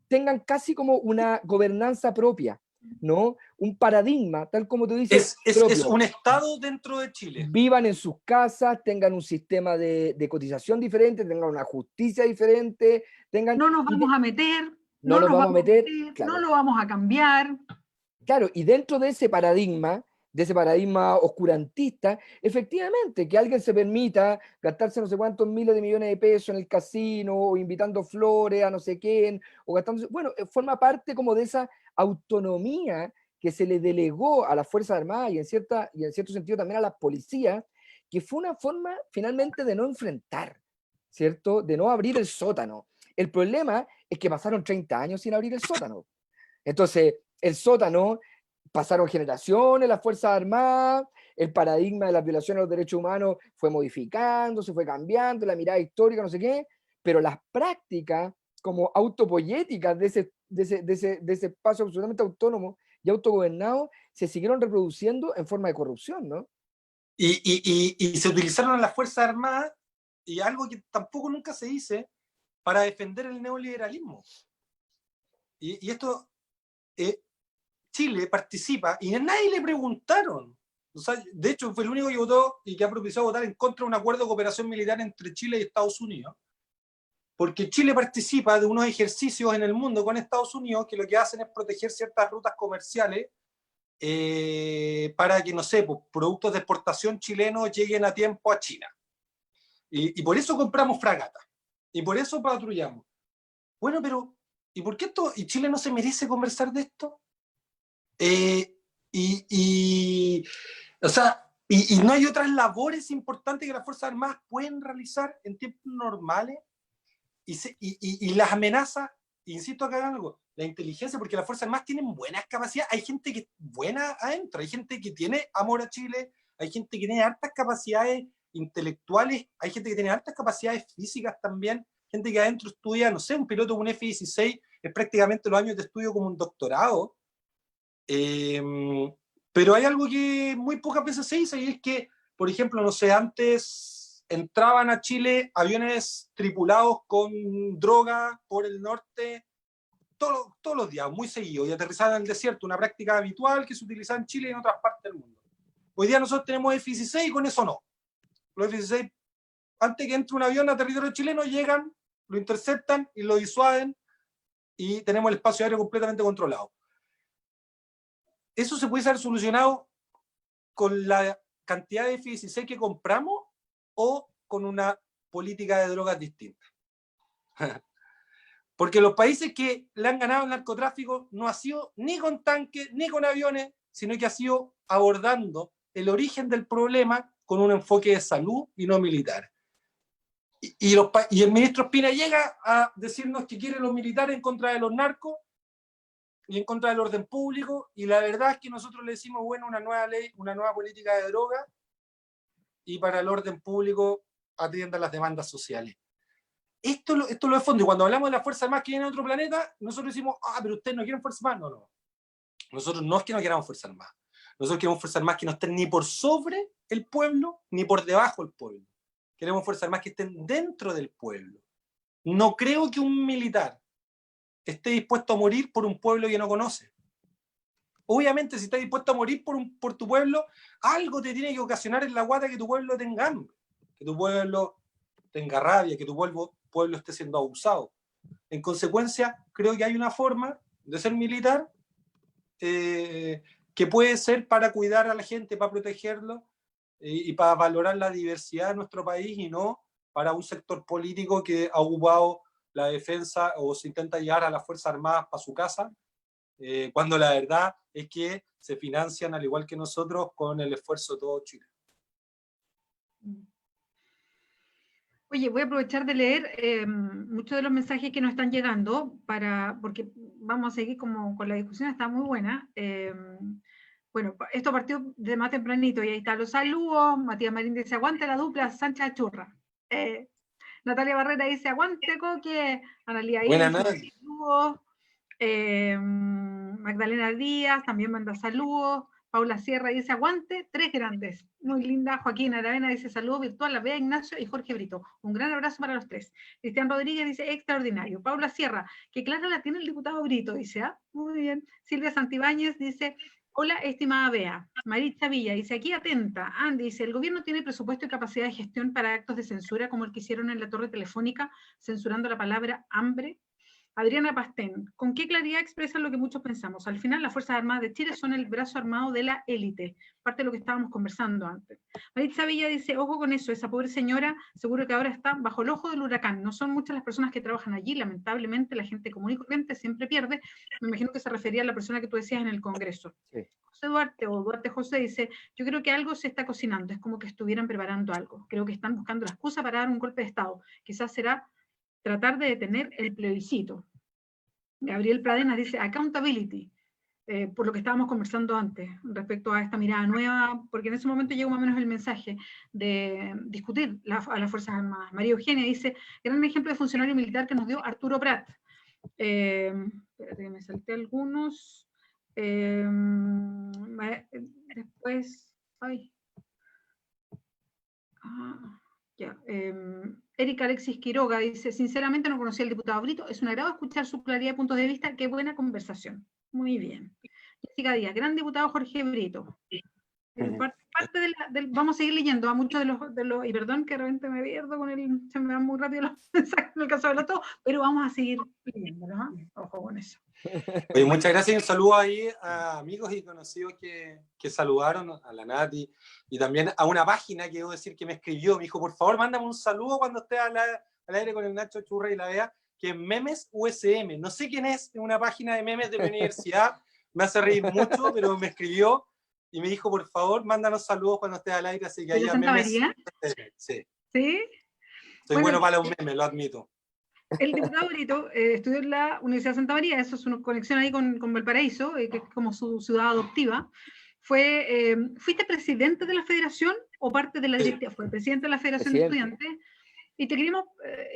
tengan casi como una gobernanza propia, ¿no? Un paradigma, tal como tú dices, Es un Estado dentro de Chile. Vivan en sus casas, tengan un sistema de cotización diferente, tengan una justicia diferente, tengan... No nos vamos a meter, No nos vamos a meter, claro. no lo vamos a cambiar. Claro, y dentro de ese paradigma oscurantista, efectivamente, que alguien se permita gastarse no sé cuántos miles de millones de pesos en el casino, o invitando flores a no sé quién, o gastándose, bueno, forma parte como de esa autonomía que se le delegó a las Fuerzas Armadas y en cierto sentido también a las policías, que fue una forma finalmente de no enfrentar, ¿cierto? De no abrir el sótano. El problema es que pasaron 30 años sin abrir el sótano. Entonces, el sótano, pasaron generaciones, las Fuerzas Armadas, el paradigma de la violación a los derechos humanos fue modificando, se fue cambiando, la mirada histórica, no sé qué, pero las prácticas como autopoyéticas de ese espacio absolutamente autónomo y autogobernado se siguieron reproduciendo en forma de corrupción, ¿no? Y se utilizaron a las Fuerzas Armadas, y algo que tampoco nunca se dice, para defender el neoliberalismo. Y esto, Chile participa, y a nadie le preguntaron. O sea, de hecho, fue el único que votó y que ha propiciado votar en contra de un acuerdo de cooperación militar entre Chile y Estados Unidos. Porque Chile participa de unos ejercicios en el mundo con Estados Unidos que lo que hacen es proteger ciertas rutas comerciales para que, no sé, pues, productos de exportación chilenos lleguen a tiempo a China. Y por eso compramos fragatas. Y por eso patrullamos. Bueno, pero ¿y por qué esto? ¿Y Chile no se merece conversar de esto? O sea, y no hay otras labores importantes que las Fuerzas Armadas pueden realizar en tiempos normales. Y las amenazas, insisto acá en algo, la inteligencia, porque las Fuerzas Armadas tienen buenas capacidades, hay gente que es buena adentro, hay gente que tiene amor a Chile, hay gente que tiene altas capacidades intelectuales, hay gente que tiene altas capacidades físicas también, gente que adentro estudia, no sé, un piloto de un F-16 es prácticamente los años de estudio como un doctorado, pero hay algo que muy pocas veces se dice, y es que, por ejemplo, no sé, antes entraban a Chile aviones tripulados con droga por el norte todos los días, muy seguido, y aterrizaban en el desierto, una práctica habitual que se utilizaba en Chile y en otras partes del mundo. Hoy día nosotros tenemos F-16 y con eso no. Los F-16, antes que entre un avión a territorio chileno, llegan, lo interceptan y lo disuaden, y tenemos el espacio aéreo completamente controlado. Eso se puede ser solucionado con la cantidad de F-16 que compramos o con una política de drogas distinta. Porque los países que le han ganado el narcotráfico no ha sido ni con tanques ni con aviones, sino que ha sido abordando el origen del problema con un enfoque de salud y no militar. Y el ministro Espina llega a decirnos que quiere los militares en contra de los narcos y en contra del orden público, y la verdad es que nosotros le decimos, bueno, una nueva ley, una nueva política de droga, y para el orden público atienda las demandas sociales. Esto lo de fondo, y cuando hablamos de las Fuerzas Armadas que vienen a otro planeta, nosotros decimos, pero ustedes no quieren Fuerzas Armadas. No. Nosotros no es que no queramos Fuerzas Armadas. Nosotros queremos Fuerzas Armadas que no estén ni por sobre el pueblo, ni por debajo del pueblo. Queremos Fuerzas Armadas que estén dentro del pueblo. No creo que un militar esté dispuesto a morir por un pueblo que no conoce. Obviamente, si estás dispuesto a morir por tu pueblo, algo te tiene que ocasionar en la guata que tu pueblo tenga hambre, que tu pueblo tenga rabia, que tu pueblo esté siendo abusado. En consecuencia, creo que hay una forma de ser militar ¿Qué puede ser para cuidar a la gente, para protegerlo y para valorar la diversidad de nuestro país y no para un sector político que ha ocupado la defensa o se intenta llevar a las Fuerzas Armadas para su casa, cuando la verdad es que se financian, al igual que nosotros, con el esfuerzo de todo Chile? Oye, voy a aprovechar de leer muchos de los mensajes que nos están llegando, porque vamos a seguir como con la discusión, está muy buena. Bueno, esto partió de más tempranito, y ahí está los saludos. Matías Marín dice, aguante la dupla Sánchez Churra. Natalia Barrera dice, aguante Coque. Analía Buenas Iris, noches. saludos. Magdalena Díaz también manda saludos. Paula Sierra dice, aguante, tres grandes. Muy linda. Joaquín Aravena dice, saludos virtual a Bea Ignacio y Jorge Brito. Un gran abrazo para los tres. Cristian Rodríguez dice, extraordinario. Paula Sierra, que clara la tiene el diputado Brito, dice, muy bien. Silvia Santibáñez dice, hola, estimada Bea. Maritza Villa dice, aquí atenta. Andy dice, el gobierno tiene presupuesto y capacidad de gestión para actos de censura como el que hicieron en la torre telefónica, censurando la palabra hambre. Adriana Pastén, ¿con qué claridad expresan lo que muchos pensamos? Al final, las Fuerzas Armadas de Chile son el brazo armado de la élite, parte de lo que estábamos conversando antes. Maritza Villa dice, ojo con eso, esa pobre señora seguro que ahora está bajo el ojo del huracán. No son muchas las personas que trabajan allí, lamentablemente la gente común y corriente siempre pierde. Me imagino que se refería a la persona que tú decías en el Congreso. Sí. José Duarte, o Duarte José, dice, yo creo que algo se está cocinando, es como que estuvieran preparando algo. Creo que están buscando la excusa para dar un golpe de Estado. Quizás será tratar de detener el plebiscito. Gabriel Pradenas dice accountability, por lo que estábamos conversando antes, respecto a esta mirada nueva, porque en ese momento llegó más o menos el mensaje de discutir a las Fuerzas Armadas. María Eugenia dice, gran ejemplo de funcionario militar que nos dio Arturo Prat. Espérate que me salté algunos. Después, ay. Ya, Erika Alexis Quiroga dice, sinceramente no conocía al diputado Brito, es un agrado escuchar su claridad de puntos de vista, qué buena conversación. Muy bien. Jessica Díaz, gran diputado Jorge Brito. Parte vamos a seguir leyendo a muchos de los, y perdón que de repente me pierdo se me van muy rápido los mensajes, no alcanzo a verlo todo, pero vamos a seguir leyéndolo, ¿eh? Ojo con eso. Oye, muchas gracias y un saludo ahí a amigos y conocidos que saludaron, a la Nati, y también a una página que debo decir que me escribió, me dijo, por favor, mándame un saludo cuando esté al aire con el Nacho Churra y la Bea, que es Memes USM, no sé quién es una página de memes de mi universidad, me hace reír mucho, pero me escribió y me dijo, por favor, mándanos saludos cuando estés al aire, así que ahí a Memes USM. Sí. ¿Sí? Soy bueno para los memes, lo admito. El diputado Brito estudió en la Universidad de Santa María, eso es una conexión ahí con Valparaíso, que es como su ciudad adoptiva. ¿Fuiste presidente de la federación o parte de la directiva? Fue presidente de la Federación de Estudiantes. Y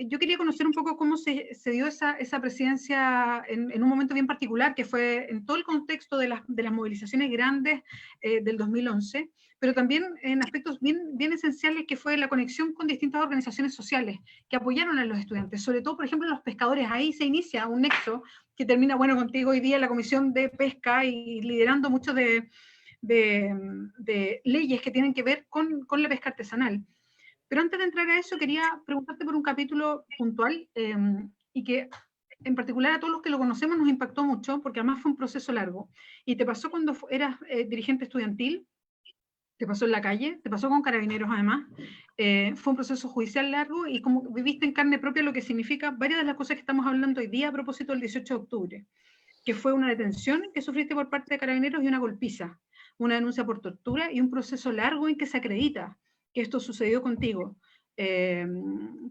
yo quería conocer un poco cómo se dio esa presidencia en un momento bien particular, que fue en todo el contexto de las movilizaciones grandes del 2011, pero también en aspectos bien esenciales, que fue la conexión con distintas organizaciones sociales que apoyaron a los estudiantes, sobre todo, por ejemplo, los pescadores. Ahí se inicia un nexo que termina, bueno, contigo hoy día en la Comisión de Pesca y liderando mucho de leyes que tienen que ver con la pesca artesanal. Pero antes de entrar a eso, quería preguntarte por un capítulo puntual y que en particular a todos los que lo conocemos nos impactó mucho, porque además fue un proceso largo. Y te pasó cuando eras dirigente estudiantil, te pasó en la calle, te pasó con Carabineros además, fue un proceso judicial largo y como viviste en carne propia lo que significa varias de las cosas que estamos hablando hoy día a propósito del 18 de octubre, que fue una detención que sufriste por parte de Carabineros y una golpiza, una denuncia por tortura y un proceso largo en que se acredita que esto sucedió contigo,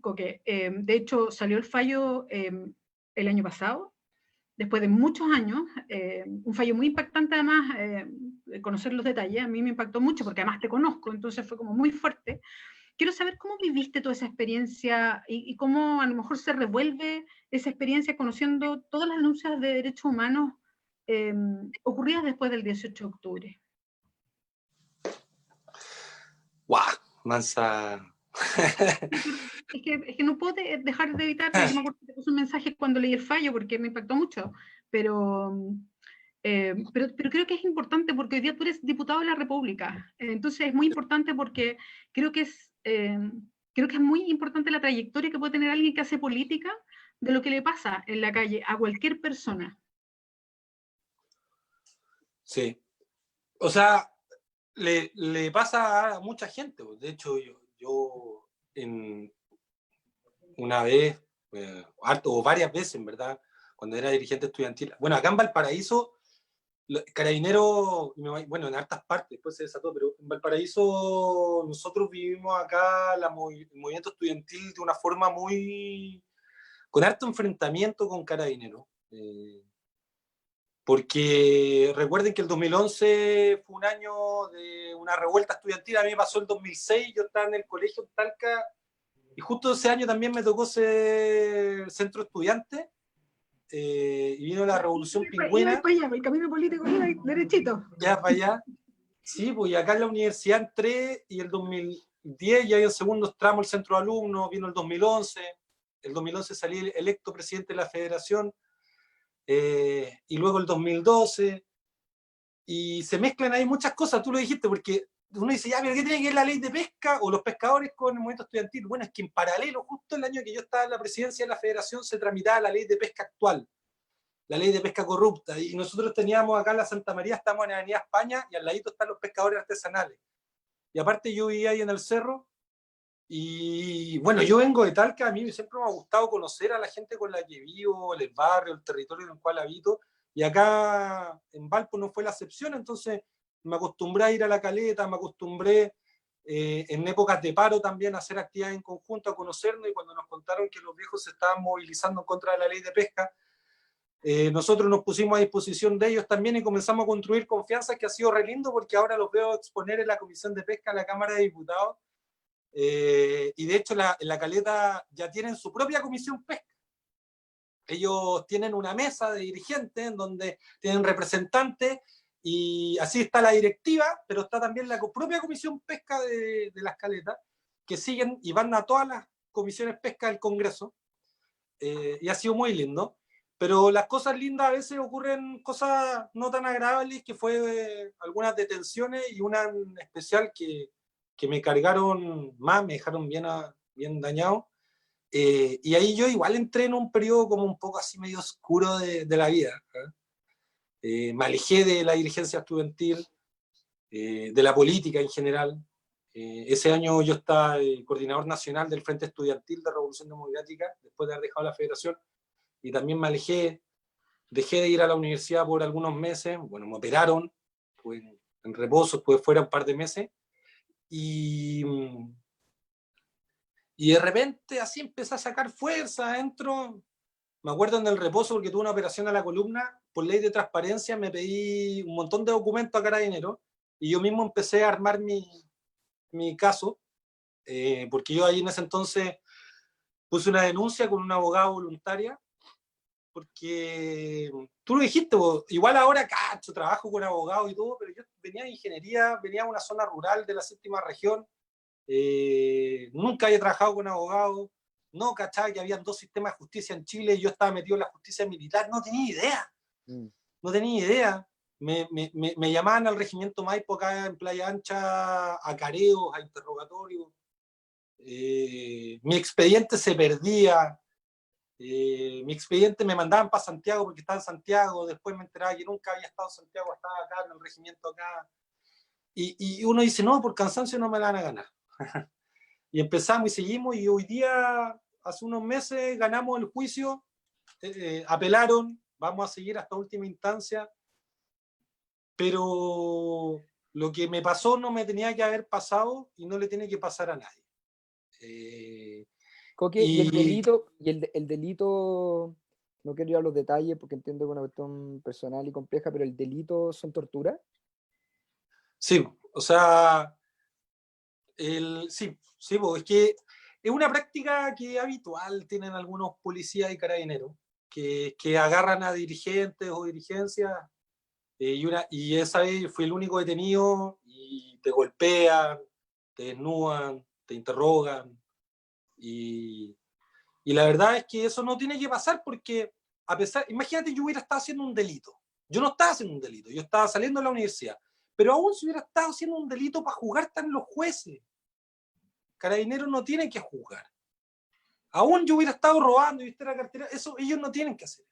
Coque. De hecho, salió el fallo el año pasado, después de muchos años, un fallo muy impactante además, conocer los detalles, a mí me impactó mucho porque además te conozco, entonces fue como muy fuerte. Quiero saber cómo viviste toda esa experiencia y cómo a lo mejor se revuelve esa experiencia conociendo todas las denuncias de derechos humanos ocurridas después del 18 de octubre. ¡Guau! Mansa. Es que no puedo dejar de evitar, yo me acuerdo que te puse un mensaje cuando leí el fallo porque me impactó mucho, pero creo que es importante porque hoy día tú eres diputado de la República, entonces es muy importante porque creo que es muy importante la trayectoria que puede tener alguien que hace política de lo que le pasa en la calle a cualquier persona. Sí. O sea, le pasa a mucha gente. De hecho, yo una vez, harto, o varias veces, en verdad, cuando era dirigente estudiantil. Bueno, acá en Valparaíso, Carabineros, bueno, en hartas partes, después se desató, pero en Valparaíso nosotros vivimos acá el movimiento estudiantil de una forma con harto enfrentamiento con Carabineros. Porque recuerden que el 2011 fue un año de una revuelta estudiantil. A mí me pasó el 2006, yo estaba en el colegio en Talca, y justo ese año también me tocó ser centro estudiante, y vino la Revolución Pingüina. Iba para allá, el camino político iba derechito. Ya para allá. Sí, pues y acá en la universidad entré, y el 2010 ya en segundo tramo el centro de alumnos, vino el 2011. El 2011 salí electo presidente de la federación, y luego el 2012. Y se mezclan ahí muchas cosas, tú lo dijiste, porque uno dice, ya, pero ¿qué tiene que ver la ley de pesca o los pescadores con el movimiento estudiantil? Bueno, es que en paralelo, justo el año que yo estaba en la presidencia de la federación, se tramitaba la ley de pesca actual, la ley de pesca corrupta, y nosotros teníamos acá en la Santa María, estamos en la Avenida España, y al ladito están los pescadores artesanales. Y aparte yo vivía ahí en el cerro, y bueno, yo vengo de Talca, a mí siempre me ha gustado conocer a la gente con la que vivo, el barrio, el territorio en el cual habito, y acá en Valpo no fue la excepción. Entonces me acostumbré a ir a la caleta, me acostumbré en épocas de paro también a hacer actividades en conjunto, a conocernos, y cuando nos contaron que los viejos se estaban movilizando en contra de la ley de pesca, nosotros nos pusimos a disposición de ellos también y comenzamos a construir confianza, que ha sido re lindo, porque ahora los veo exponer en la Comisión de Pesca, en la Cámara de Diputados. Y de hecho en la Caleta ya tienen su propia comisión pesca. Ellos tienen una mesa de dirigentes en donde tienen representantes, y así está la directiva, pero está también la propia comisión pesca de las Caletas, que siguen y van a todas las comisiones pesca del Congreso, y ha sido muy lindo. Pero las cosas lindas, a veces ocurren cosas no tan agradables, que fue algunas detenciones, y una en especial que me cargaron más, me dejaron bien dañado. Y ahí yo igual entré en un periodo como un poco así medio oscuro de la vida. Me alejé de la dirigencia estudiantil, de la política en general. Ese año yo estaba coordinador nacional del Frente Estudiantil de Revolución Democrática, después de haber dejado la federación, y también me alejé, dejé de ir a la universidad por algunos meses. Bueno, me operaron, estuve en reposo, estuve fuera un par de meses, y de repente así empecé a sacar fuerza adentro. Me acuerdo en el reposo, porque tuve una operación a la columna, por ley de transparencia me pedí un montón de documentos a Carabineros, y yo mismo empecé a armar mi caso, porque yo ahí en ese entonces puse una denuncia con una abogada voluntaria, porque tú lo dijiste, igual ahora cacho, trabajo con abogados y todo, pero yo venía de ingeniería, venía de una zona rural de la séptima región, nunca había trabajado con abogados, no cachaba que habían dos sistemas de justicia en Chile, y yo estaba metido en la justicia militar, no tenía idea, no tenía idea. Me llamaban al regimiento Maipo acá en Playa Ancha a careos, a interrogatorios, mi expediente se perdía, mi expediente me mandaban para Santiago porque estaba en Santiago, después me enteraba que nunca había estado en Santiago, estaba acá en el regimiento acá, y uno dice, no, por cansancio no me la van a ganar. Y empezamos y seguimos, y hoy día, hace unos meses, ganamos el juicio, apelaron, vamos a seguir hasta última instancia, pero lo que me pasó no me tenía que haber pasado, y no le tiene que pasar a nadie. Coque, y el delito, el delito, no quiero ir a los detalles porque entiendo que es una cuestión personal y compleja, pero ¿el delito son torturas? Sí, o sea, sí, es que es una práctica que habitual tienen algunos policías y carabineros, que agarran a dirigentes o dirigencias, y esa vez fui el único detenido, y te golpean, te desnudan, te interrogan, y la verdad es que eso no tiene que pasar, porque imagínate, yo hubiera estado haciendo un delito, yo no estaba haciendo un delito, yo estaba saliendo de la universidad, pero aún si hubiera estado haciendo un delito, para juzgar están los jueces. Carabineros no tienen que juzgar. Aún yo hubiera estado robando y viste la cartera, eso ellos no tienen que hacer.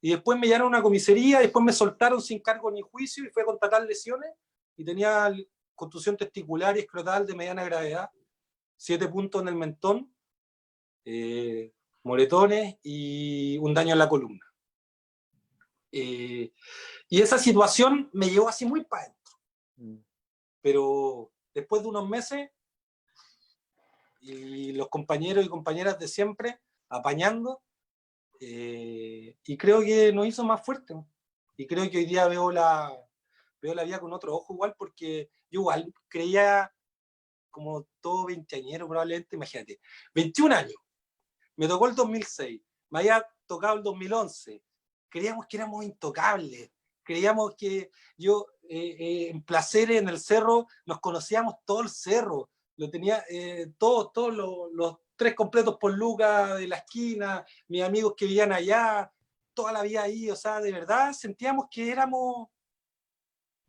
y después me llevaron a una comisaría, después me soltaron sin cargo ni juicio y fui a constatar lesiones y tenía contusión testicular y escrotal de mediana gravedad, 7 puntos en el mentón, moretones y un daño en la columna. Y esa situación me llevó así muy para adentro. Pero después de unos meses, y los compañeros y compañeras de siempre apañando, y creo que nos hizo más fuertes. Y creo que hoy día veo la vida con otro ojo igual, porque yo igual creía, como todo veinteañero probablemente, imagínate, 21 años, me tocó el 2006, me había tocado el 2011, creíamos que éramos intocables, creíamos que en Placeres, en el cerro, nos conocíamos todo el cerro, lo tenía todos los 3 completos por lucas de la esquina, mis amigos que vivían allá, toda la vida ahí, o sea, de verdad sentíamos que éramos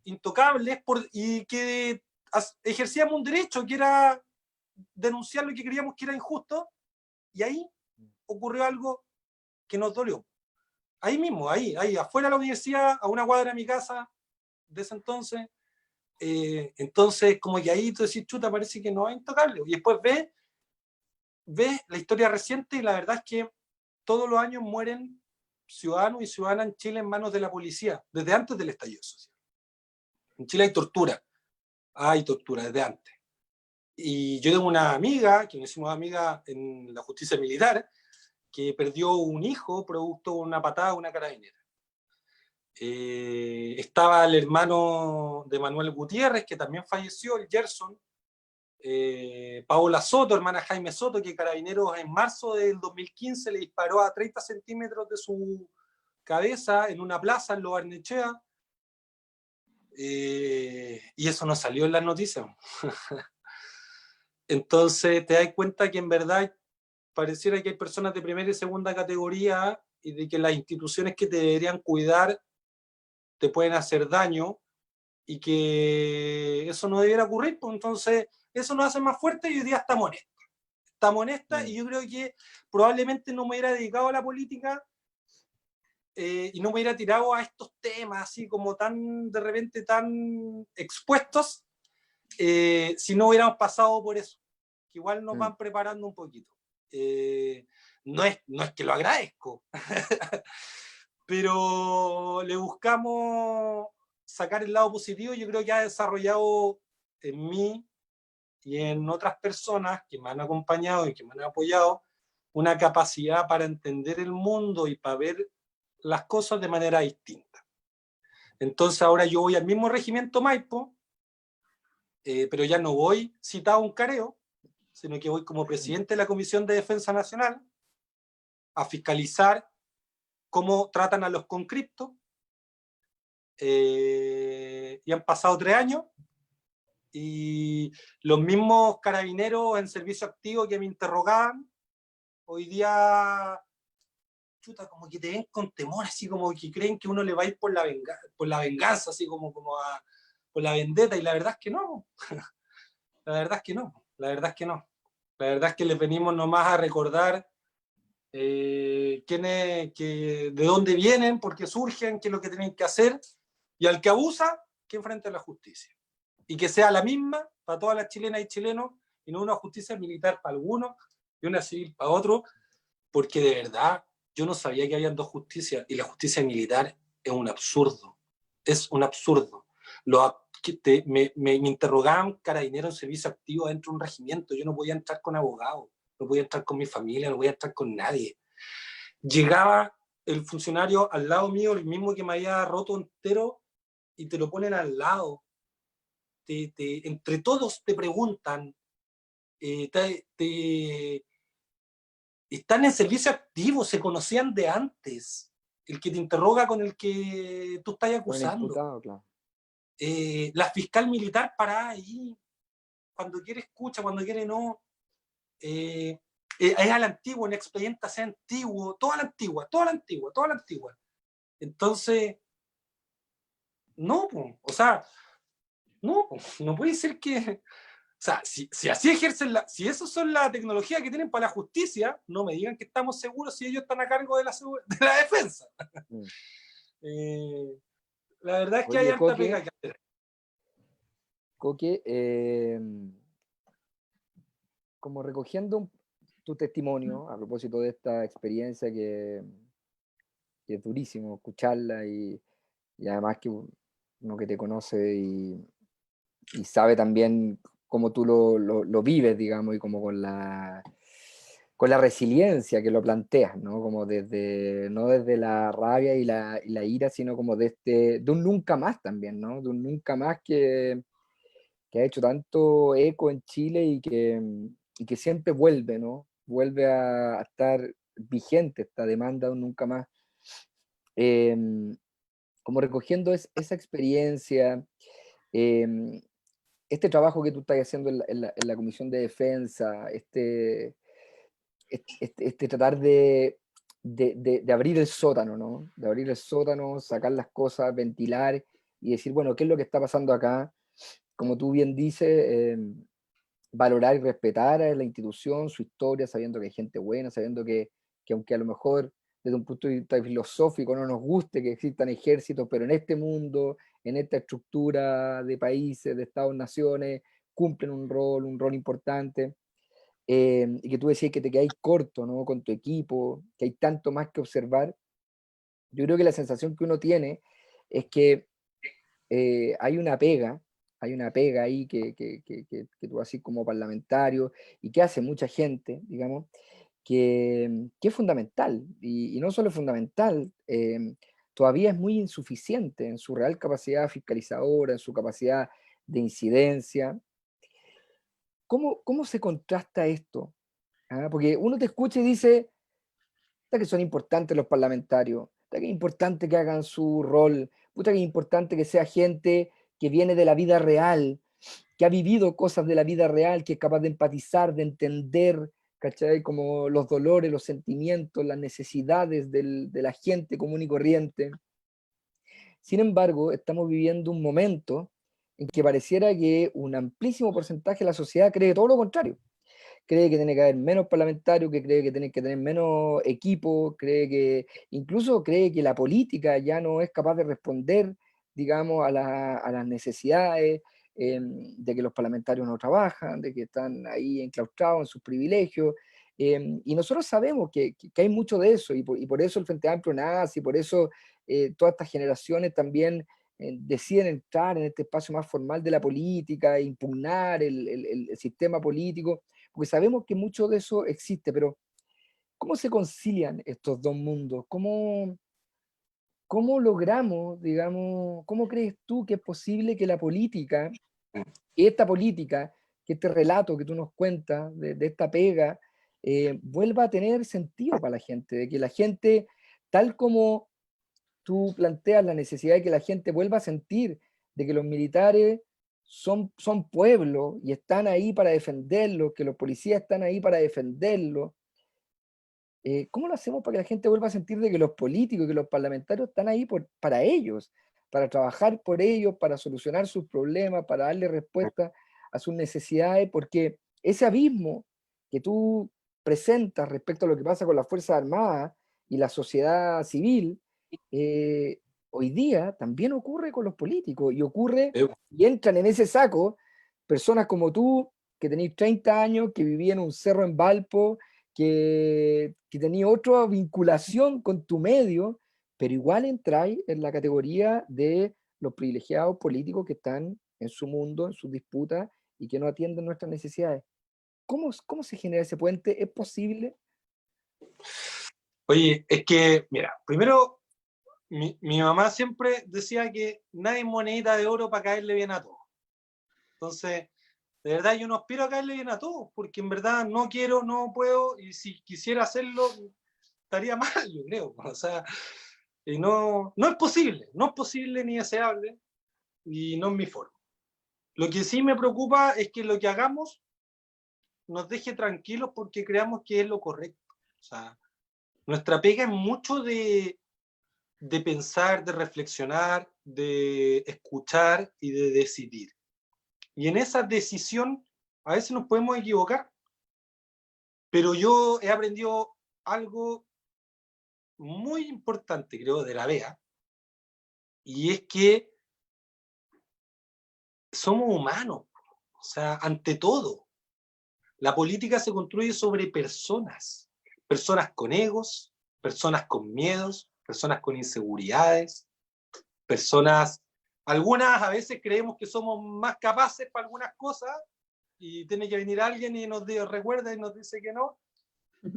intocables y que ejercíamos un derecho, que era denunciar lo que creíamos que era injusto, y ahí ocurrió algo que nos dolió. Ahí mismo, ahí, afuera de la universidad, a una cuadra de mi casa, de ese entonces. Entonces, como que ahí tú decís, chuta, parece que no es intocable. Y después ves la historia reciente y la verdad es que todos los años mueren ciudadanos y ciudadanas en Chile en manos de la policía, desde antes del estallido social. En Chile hay tortura desde antes. Y yo tengo una amiga, que nos hicimos amiga en la justicia militar, que perdió un hijo producto de una patada de una carabinera. Estaba el hermano de Manuel Gutiérrez, que también falleció, el Gerson, Paola Soto, hermana Jaime Soto, que Carabineros en marzo del 2015 le disparó a 30 centímetros de su cabeza en una plaza en Lo Barnechea, y eso no salió en las noticias. Entonces te das cuenta que en verdad pareciera que hay personas de primera y segunda categoría y de que las instituciones que te deberían cuidar te pueden hacer daño y que eso no debiera ocurrir, pues entonces eso nos hace más fuertes y hoy día estamos en esta y yo creo que probablemente no me hubiera dedicado a la política y no me hubiera tirado a estos temas así como tan de repente tan expuestos si no hubiéramos pasado por eso, que igual nos van preparando un poquito. No es que lo agradezco, pero le buscamos sacar el lado positivo. Yo creo que ha desarrollado en mí y en otras personas que me han acompañado y que me han apoyado una capacidad para entender el mundo y para ver las cosas de manera distinta. Entonces ahora yo voy al mismo regimiento Maipo, pero ya no voy citado a un careo, sino que voy como presidente de la Comisión de Defensa Nacional a fiscalizar cómo tratan a los conscriptos, y han pasado 3 años, y los mismos carabineros en servicio activo que me interrogaban, hoy día, chuta, como que te ven con temor, así como que creen que uno le va a ir por la venganza, así como por la vendetta, y la verdad es que no, la verdad es que no, la verdad es que no, la verdad es que les venimos nomás a recordar de dónde vienen, por qué surgen, qué es lo que tienen que hacer, y al que abusa, que enfrente a la justicia. Y que sea la misma para todas las chilenas y chilenos, y no una justicia militar para algunos y una civil para otros, porque de verdad yo no sabía que habían 2 justicias, y la justicia militar es un absurdo. Es un absurdo. Me interrogaban carabineros en servicio activo dentro de un regimiento. Yo no podía entrar con abogados, no podía entrar con mi familia, no podía entrar con nadie. Llegaba el funcionario al lado mío, el mismo que me había roto entero, y te lo ponen al lado. Entre todos te preguntan, están en servicio activo, se conocían de antes. El que te interroga con el que tú estás acusando. Imputado, claro. La fiscal militar parada ahí, cuando quiere escucha, cuando quiere no. Es a la antigua, un expediente así antiguo, toda la antigua. Entonces, no, o sea, no puede ser que sea, si así ejercen si eso son la tecnología que tienen para la justicia, no me digan que estamos seguros si ellos están a cargo de la defensa. La verdad es que hay Oye, harta pega que hacer. Coque, como recogiendo tu testimonio a propósito de esta experiencia que es durísimo escucharla y además que uno que te conoce y sabe también cómo tú lo vives, digamos, y como con la resiliencia que lo planteas, ¿no? Como no desde la rabia y la ira, sino como de un nunca más también, ¿no? De un nunca más que ha hecho tanto eco en Chile y que siempre vuelve, ¿no? Vuelve a estar vigente esta demanda de un nunca más. Como recogiendo esa experiencia, este trabajo que tú estás haciendo en la Comisión de Defensa, este tratar de abrir el sótano, ¿no? De abrir el sótano, sacar las cosas, ventilar y decir, bueno, ¿qué es lo que está pasando acá? Como tú bien dices, valorar y respetar a la institución, su historia, sabiendo que hay gente buena, sabiendo que aunque a lo mejor desde un punto de vista filosófico no nos guste que existan ejércitos, pero en este mundo, en esta estructura de países, de estados-naciones, cumplen un rol importante. Y que tú decías que te quedáis corto, ¿no? Con tu equipo, que hay tanto más que observar. Yo creo que la sensación que uno tiene es que hay una pega ahí que tú haces como parlamentario y que hace mucha gente, digamos, que es fundamental. Y no solo es fundamental, todavía es muy insuficiente en su real capacidad fiscalizadora, en su capacidad de incidencia. ¿Cómo se contrasta esto? ¿Ah? Porque uno te escucha y dice, puta que son importantes los parlamentarios, puta que es importante que hagan su rol, puta que es importante que sea gente que viene de la vida real, que ha vivido cosas de la vida real, que es capaz de empatizar, de entender, ¿cachai? Como los dolores, los sentimientos, las necesidades de la gente común y corriente. Sin embargo, estamos viviendo un momento en que pareciera que un amplísimo porcentaje de la sociedad cree todo lo contrario. Cree que tiene que haber menos parlamentarios, que cree que tiene que tener menos equipo, incluso cree que la política ya no es capaz de responder, digamos, a las necesidades, de que los parlamentarios no trabajan, de que están ahí enclaustrados en sus privilegios. Y nosotros sabemos que hay mucho de eso, y por eso el Frente Amplio nace, y por eso todas estas generaciones también deciden entrar en este espacio más formal de la política, impugnar el sistema político, porque sabemos que mucho de eso existe, pero ¿cómo se concilian estos dos mundos? ¿Cómo logramos, digamos, cómo crees tú que es posible que la política, esta política, que este relato que tú nos cuentas de esta pega, vuelva a tener sentido para la gente, de que la gente, tal como tú planteas la necesidad de que la gente vuelva a sentir de que los militares son pueblo y están ahí para defenderlo, que los policías están ahí para defenderlo? ¿Cómo lo hacemos para que la gente vuelva a sentir de que los políticos, que los parlamentarios están ahí para ellos, para trabajar por ellos, para solucionar sus problemas, para darle respuesta a sus necesidades? Porque ese abismo que tú presentas respecto a lo que pasa con las Fuerzas Armadas y la sociedad civil, hoy día también ocurre con los políticos y entran en ese saco personas como tú, que tenéis 30 años, que vivía en un cerro en Valpo, que tenía otra vinculación con tu medio, pero igual entráis en la categoría de los privilegiados políticos que están en su mundo, en sus disputas y que no atienden nuestras necesidades. ¿Cómo se genera ese puente? ¿Es posible? Oye, es que, mira, primero, mi mamá siempre decía que nadie es monedita de oro para caerle bien a todos. Entonces, de verdad yo no aspiro a caerle bien a todos, porque en verdad no quiero, no puedo, y si quisiera hacerlo, estaría mal, yo creo. O sea, no es posible, no es posible ni deseable, y no es mi forma. Lo que sí me preocupa es que lo que hagamos nos deje tranquilos porque creamos que es lo correcto. O sea, nuestra pega es mucho de pensar, de reflexionar, de escuchar y de decidir. Y en esa decisión a veces nos podemos equivocar, pero yo he aprendido algo muy importante, creo, de la Bea, y es que somos humanos, o sea, ante todo. La política se construye sobre personas, personas con egos, personas con miedos, personas con inseguridades, personas, algunas a veces creemos que somos más capaces para algunas cosas y tiene que venir alguien y nos recuerda y nos dice que no,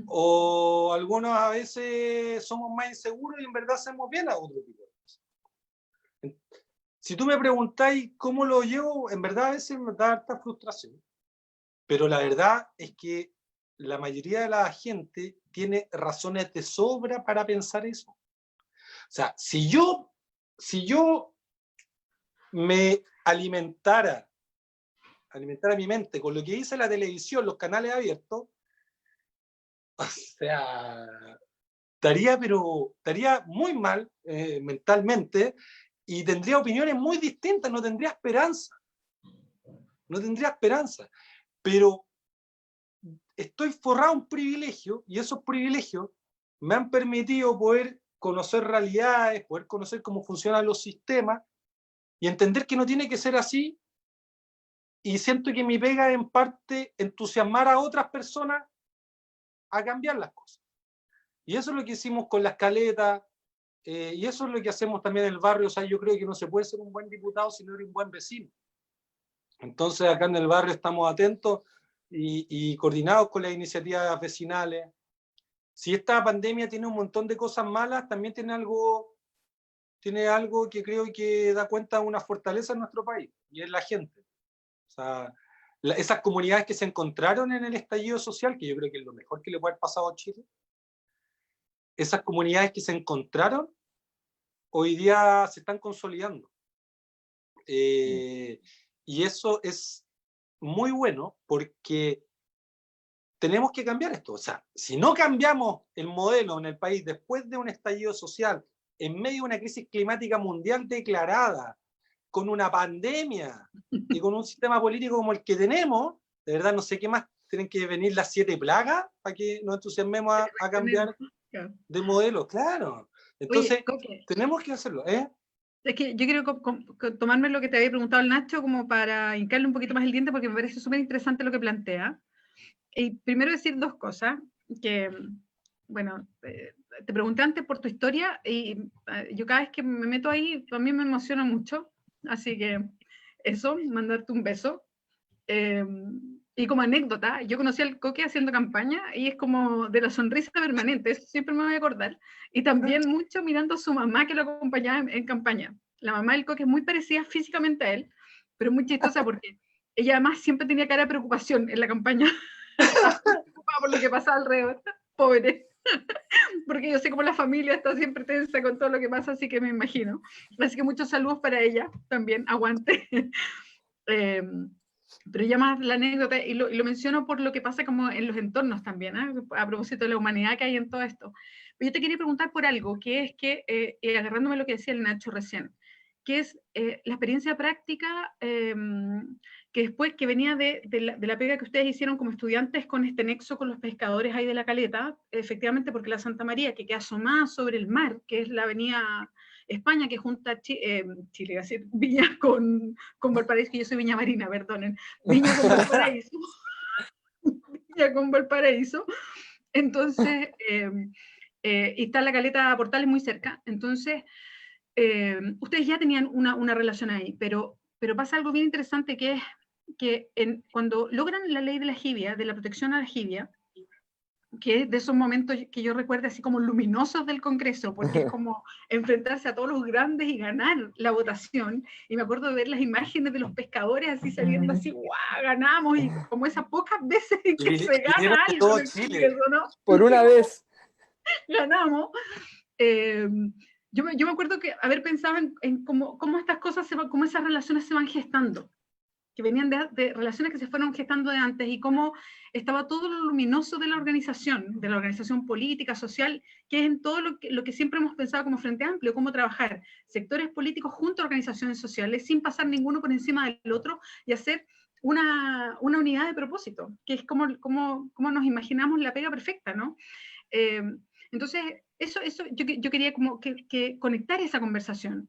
o algunos a veces somos más inseguros y en verdad hacemos bien a otro tipo de cosas. Si tú me preguntáis cómo lo llevo, en verdad a veces me da harta frustración. Pero la verdad es que la mayoría de la gente tiene razones de sobra para pensar eso. O sea, si yo me alimentara mi mente con lo que dice la televisión, los canales abiertos, o sea, estaría muy mal mentalmente y tendría opiniones muy distintas, no tendría esperanza. No tendría esperanza. Pero estoy forrado un privilegio y esos privilegios me han permitido poder conocer realidades, poder conocer cómo funcionan los sistemas y entender que no tiene que ser así, y siento que mi pega es en parte entusiasmar a otras personas a cambiar las cosas. Y eso es lo que hicimos con las caletas, y eso es lo que hacemos también en el barrio. O sea, yo creo que no se puede ser un buen diputado si no eres un buen vecino. Entonces acá en el barrio estamos atentos y coordinados con las iniciativas vecinales. Si esta pandemia tiene un montón de cosas malas, también tiene algo que creo que da cuenta de una fortaleza en nuestro país, y es la gente. O sea, esas comunidades que se encontraron en el estallido social, que yo creo que es lo mejor que le puede haber pasado a Chile, esas comunidades que se encontraron, hoy día se están consolidando. Y eso es muy bueno porque tenemos que cambiar esto. O sea, si no cambiamos el modelo en el país después de un estallido social, en medio de una crisis climática mundial declarada, con una pandemia y con un sistema político como el que tenemos, de verdad no sé qué más, tienen que venir las 7 plagas para que nos entusiasmemos a cambiar de modelo, claro. Entonces, oye, tenemos que hacerlo, ¿eh? Es que yo quiero tomarme lo que te había preguntado el Nacho como para hincarle un poquito más el diente porque me parece súper interesante lo que plantea. Y primero decir dos cosas, que, bueno, te pregunté antes por tu historia y yo cada vez que me meto ahí, a mí me emociona mucho, así que eso, mandarte un beso. Y como anécdota, yo conocí al Coque haciendo campaña y es como de la sonrisa permanente, eso siempre me voy a acordar. Y también mucho mirando a su mamá que lo acompañaba en campaña. La mamá del Coque es muy parecida físicamente a él, pero muy chistosa porque ella además siempre tenía cara de preocupación en la campaña. Preocupada por lo que pasaba alrededor. Pobre. Porque yo sé cómo la familia está siempre tensa con todo lo que pasa, así que me imagino. Así que muchos saludos para ella también, aguante. Pero ya más la anécdota, y lo menciono por lo que pasa como en los entornos también, a propósito de la humanidad que hay en todo esto. Pero yo te quería preguntar por algo, que es que, agarrándome lo que decía el Nacho recién, que es la experiencia práctica que después que venía de la pega que ustedes hicieron como estudiantes con este nexo con los pescadores ahí de la Caleta, efectivamente porque la Santa María, que queda asomada sobre el mar, que es la avenida España, que junta Chile, iba a decir, Viña con Valparaíso, que yo soy Viña Marina, perdonen, Viña con Valparaíso, Viña con Valparaíso, entonces, y está la Caleta Portales muy cerca, entonces, ustedes ya tenían una relación ahí, pero pasa algo bien interesante que es que cuando logran la ley de la jibia, de la protección a la jibia, que es de esos momentos que yo recuerdo así como luminosos del Congreso, porque es como enfrentarse a todos los grandes y ganar la votación, y me acuerdo de ver las imágenes de los pescadores así saliendo así, ¡guau! Ganamos, y como esas pocas veces en que se gana algo en el Congreso, ¿no? Por una vez. Ganamos. Yo me acuerdo que haber pensado en cómo estas cosas, cómo esas relaciones se van gestando, que venían de relaciones que se fueron gestando de antes, y cómo estaba todo lo luminoso de la organización política, social, que es en todo lo que siempre hemos pensado como Frente Amplio, cómo trabajar sectores políticos junto a organizaciones sociales, sin pasar ninguno por encima del otro, y hacer una unidad de propósito, que es como nos imaginamos la pega perfecta, ¿no? Entonces, eso yo quería como que conectar esa conversación.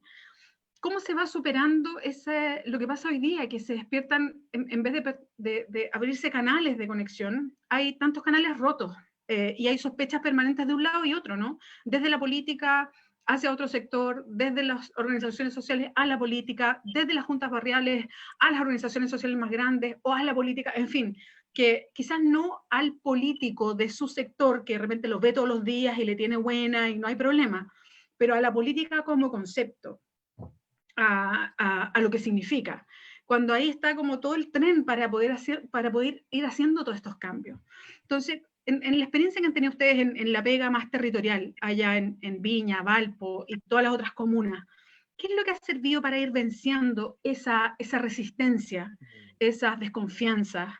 ¿Cómo se va superando lo que pasa hoy día, que se despiertan, en vez de abrirse canales de conexión, hay tantos canales rotos, y hay sospechas permanentes de un lado y otro, ¿no? Desde la política hacia otro sector, desde las organizaciones sociales a la política, desde las juntas barriales a las organizaciones sociales más grandes, o a la política, en fin, que quizás no al político de su sector, que de repente lo ve todos los días y le tiene buena y no hay problema, pero a la política como concepto, a lo que significa. Cuando ahí está como todo el tren para poder ir haciendo todos estos cambios. Entonces, en la experiencia que han tenido ustedes en la pega más territorial, allá en Viña, Valpo y todas las otras comunas, ¿qué es lo que ha servido para ir venciendo esa resistencia, esas desconfianzas,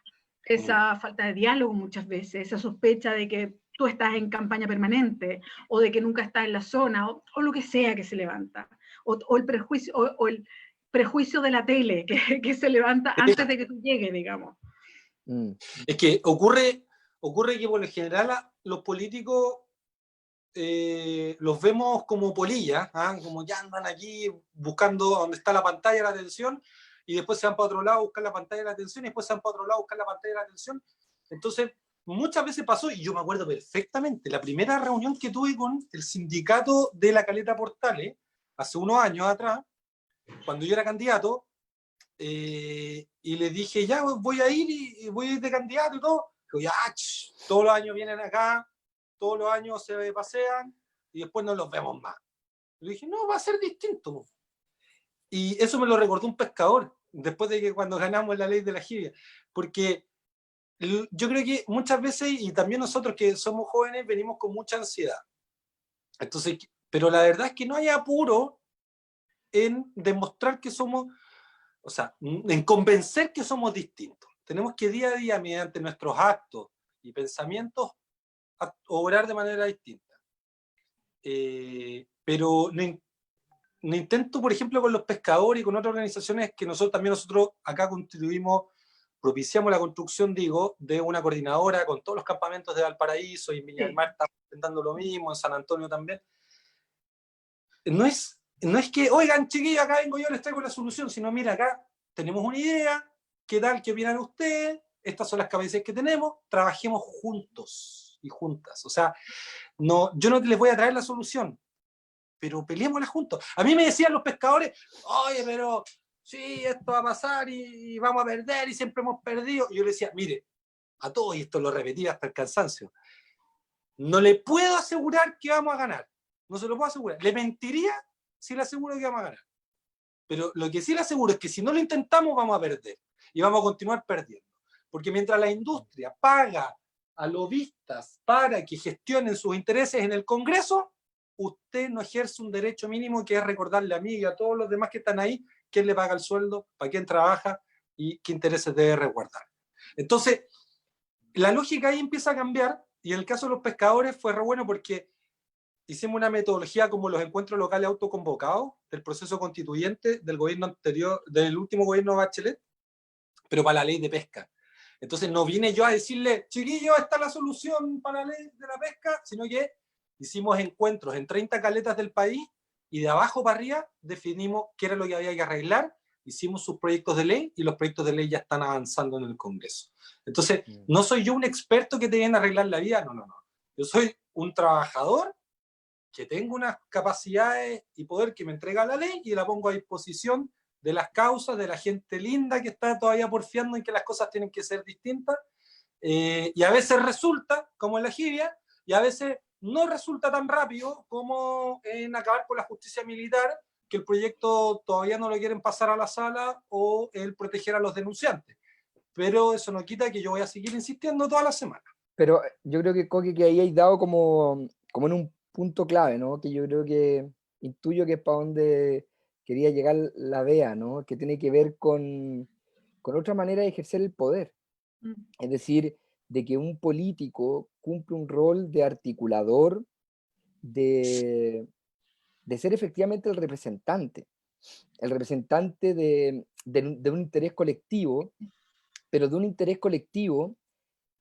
esa falta de diálogo muchas veces, esa sospecha de que tú estás en campaña permanente, o de que nunca estás en la zona, o lo que sea que se levanta? O el prejuicio de la tele que se levanta antes de que tú llegues, digamos. Es que ocurre que por lo general los políticos los vemos como polillas, ¿ah? Como ya andan aquí buscando dónde está la pantalla de la atención, y después se van para otro lado a buscar la pantalla de la atención, y después se van para otro lado a buscar la pantalla de la atención. Entonces, muchas veces pasó, y yo me acuerdo perfectamente, la primera reunión que tuve con el sindicato de la Caleta Portales, hace unos años atrás, cuando yo era candidato, y les dije, ya voy a ir y voy a ir de candidato y todo. Digo, ya, todos los años vienen acá, todos los años se pasean y después no los vemos más. Le dije, no, va a ser distinto. Y eso me lo recordó un pescador, después de que cuando ganamos la ley de la jibia. Porque yo creo que muchas veces, y también nosotros que somos jóvenes, venimos con mucha ansiedad. Entonces, pero la verdad es que no hay apuro en demostrar que somos, o sea, en convencer que somos distintos. Tenemos que día a día, mediante nuestros actos y pensamientos, obrar de manera distinta. Pero no intento, por ejemplo, con los pescadores y con otras organizaciones que nosotros acá constituimos, propiciamos la construcción, digo, de una coordinadora con todos los campamentos de Valparaíso, y en Viña del Mar estamos intentando lo mismo, en San Antonio también. No es que, oigan, chiquillos, acá vengo yo, les traigo la solución, sino, mira, acá tenemos una idea, ¿qué tal? ¿Qué opinan ustedes? Estas son las capacidades que tenemos, trabajemos juntos y juntas. O sea, no, yo no les voy a traer la solución, pero peleémosla juntos. A mí me decían los pescadores, oye, pero sí, esto va a pasar y vamos a perder y siempre hemos perdido. Y yo les decía, mire, a todos, y esto lo repetí hasta el cansancio, no le puedo asegurar que vamos a ganar. No se lo puedo asegurar. Le mentiría si le aseguro que vamos a ganar. Pero lo que sí le aseguro es que si no lo intentamos vamos a perder. Y vamos a continuar perdiendo. Porque mientras la industria paga a lobistas para que gestionen sus intereses en el Congreso, usted no ejerce un derecho mínimo, que es recordarle a mí y a todos los demás que están ahí quién le paga el sueldo, para quién trabaja y qué intereses debe resguardar. Entonces, la lógica ahí empieza a cambiar, y en el caso de los pescadores fue re bueno porque hicimos una metodología como los encuentros locales autoconvocados del proceso constituyente del gobierno anterior, del último gobierno Bachelet, pero para la ley de pesca. Entonces no vine yo a decirle, chiquillos, esta es la solución para la ley de la pesca, sino que hicimos encuentros en 30 caletas del país, y de abajo para arriba definimos qué era lo que había que arreglar, hicimos sus proyectos de ley, y los proyectos de ley ya están avanzando en el Congreso. Entonces, no soy yo un experto que te viene a arreglar la vida, no. Yo soy un trabajador que tengo unas capacidades y poder que me entrega la ley, y la pongo a disposición de las causas, de la gente linda que está todavía porfiando en que las cosas tienen que ser distintas, y a veces resulta, como en la jibia, y a veces no resulta tan rápido como en acabar con la justicia militar, que el proyecto todavía no lo quieren pasar a la sala, o el proteger a los denunciantes. Pero eso no quita que yo voy a seguir insistiendo toda la semana. Pero yo creo que, Coque, que ahí hay dado como en un punto clave, ¿no? Que yo creo que intuyo que es para donde quería llegar la Bea, ¿no? Que tiene que ver con otra manera de ejercer el poder. Es decir, de que un político cumple un rol de articulador, de ser efectivamente el representante de un interés colectivo, pero de un interés colectivo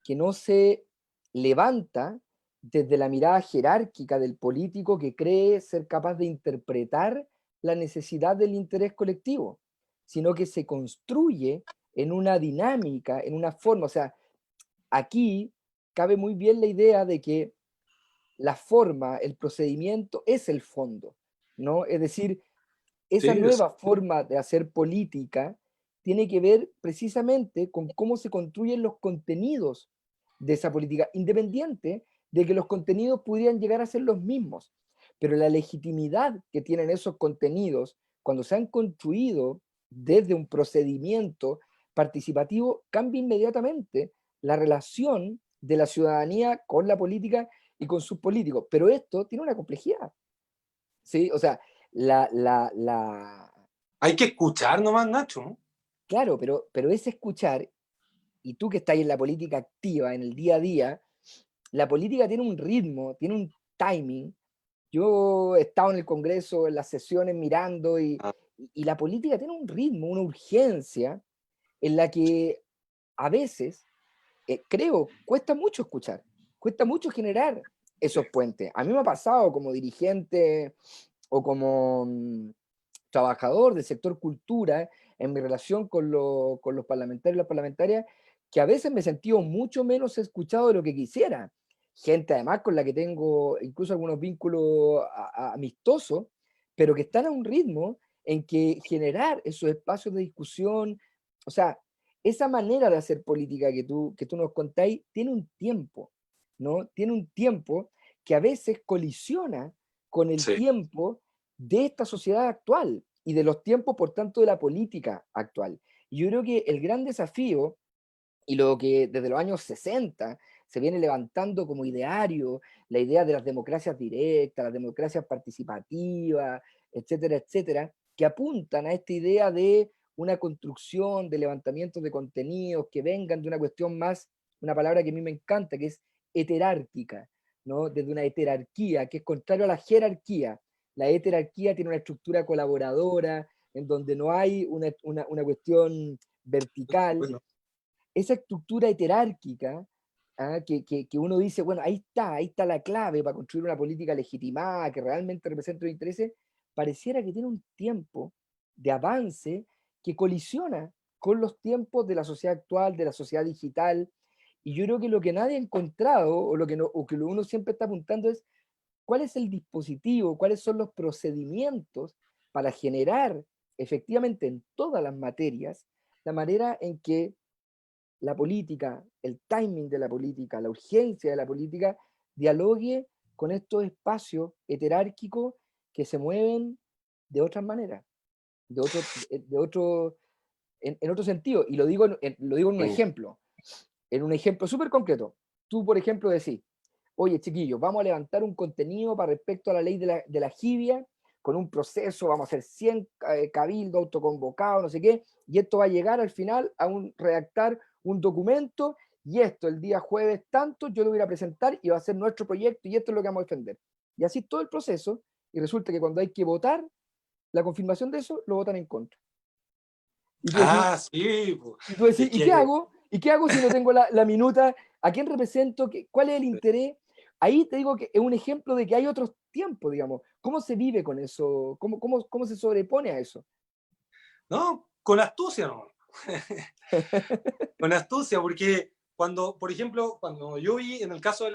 que no se levanta desde la mirada jerárquica del político que cree ser capaz de interpretar la necesidad del interés colectivo, sino que se construye en una dinámica, en una forma. O sea, aquí cabe muy bien la idea de que la forma, el procedimiento es el fondo, ¿no? Es decir, esa Sí, nueva forma de hacer política tiene que ver precisamente con cómo se construyen los contenidos de esa política, independiente de que los contenidos pudieran llegar a ser los mismos. Pero la legitimidad que tienen esos contenidos cuando se han construido desde un procedimiento participativo cambia inmediatamente la relación de la ciudadanía con la política y con sus políticos. Pero esto tiene una complejidad, ¿sí? O sea, la... Hay que escuchar nomás, Nacho, ¿no? Claro, pero es escuchar, y tú que estás en la política activa, en el día a día, la política tiene un ritmo, tiene un timing. Yo he estado en el Congreso, en las sesiones mirando, y la política tiene un ritmo, una urgencia, en la que a veces, creo, cuesta mucho escuchar, cuesta mucho generar esos puentes. A mí me ha pasado como dirigente o como trabajador del sector cultura, en mi relación con los parlamentarios y las parlamentarias, que a veces me he sentido mucho menos escuchado de lo que quisiera. Gente además con la que tengo incluso algunos vínculos amistosos, pero que están a un ritmo en que generar esos espacios de discusión, o sea, esa manera de hacer política que tú nos contáis, tiene un tiempo, ¿no? Tiene un tiempo que a veces colisiona con el Sí. tiempo de esta sociedad actual y de los tiempos, por tanto, de la política actual. Y yo creo que el gran desafío, y lo que desde los años 60 se viene levantando como ideario, la idea de las democracias directas, las democracias participativas, etcétera, etcétera, que apuntan a esta idea de una construcción de levantamientos de contenidos que vengan de una cuestión más, una palabra que a mí me encanta, que es heterárquica, ¿no? Desde una heterarquía, que es contrario a la jerarquía. La heterarquía tiene una estructura colaboradora, en donde no hay una cuestión vertical. Bueno, Esa estructura heterárquica, que uno dice, bueno, ahí está la clave para construir una política legitimada, que realmente represente los intereses, pareciera que tiene un tiempo de avance que colisiona con los tiempos de la sociedad actual, de la sociedad digital. Y yo creo que lo que nadie ha encontrado, o lo que, no, o que lo uno siempre está apuntando es cuál es el dispositivo, cuáles son los procedimientos para generar efectivamente en todas las materias la manera en que la política, el timing de la política, la urgencia de la política, dialogue con estos espacios heterárquicos que se mueven de otras maneras, de otro, en otro sentido. Y lo digo en un ejemplo súper concreto. Tú, por ejemplo, decís, oye, chiquillos, vamos a levantar un contenido para respecto a la ley de la jibia, con un proceso, vamos a hacer 100 cabildos autoconvocados, no sé qué, y esto va a llegar al final a redactar un documento, y esto el día jueves tanto, yo lo voy a presentar y va a ser nuestro proyecto, y esto es lo que vamos a defender. Y así todo el proceso, y resulta que cuando hay que votar, la confirmación de eso, lo votan en contra. Y tú decís, sí. Es ¿y qué que hago? ¿Y qué hago si no tengo la minuta? ¿A quién represento? ¿Cuál es el interés? Ahí te digo que es un ejemplo de que hay otros tiempos, digamos. ¿Cómo se vive con eso? ¿Cómo se sobrepone a eso? no, con astucia, no. Con astucia, porque cuando, por ejemplo, cuando yo vi en el caso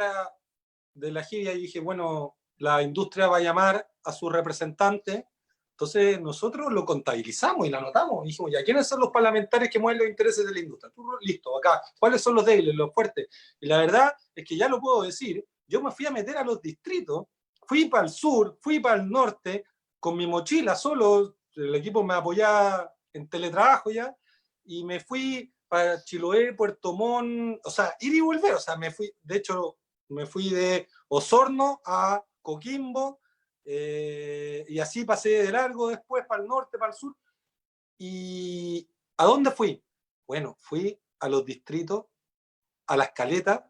de la Jibia, dije, bueno, la industria va a llamar a su representante, entonces nosotros lo contabilizamos y lo anotamos. Y dijimos, ¿ya quiénes son los parlamentarios que mueven los intereses de la industria? Tú, listo, acá. ¿Cuáles son los débiles, los fuertes? Y la verdad es que ya lo puedo decir, yo me fui a meter a los distritos, fui para el sur, fui para el norte, con mi mochila solo, el equipo me apoyaba en teletrabajo ya, y me fui para Chiloé, Puerto Montt, o sea, ir y volver, o sea, me fui, de hecho, me fui de Osorno a Coquimbo, y así pasé de largo después para el norte, para el sur. ¿Y a dónde fui? Bueno, fui a los distritos, a las caletas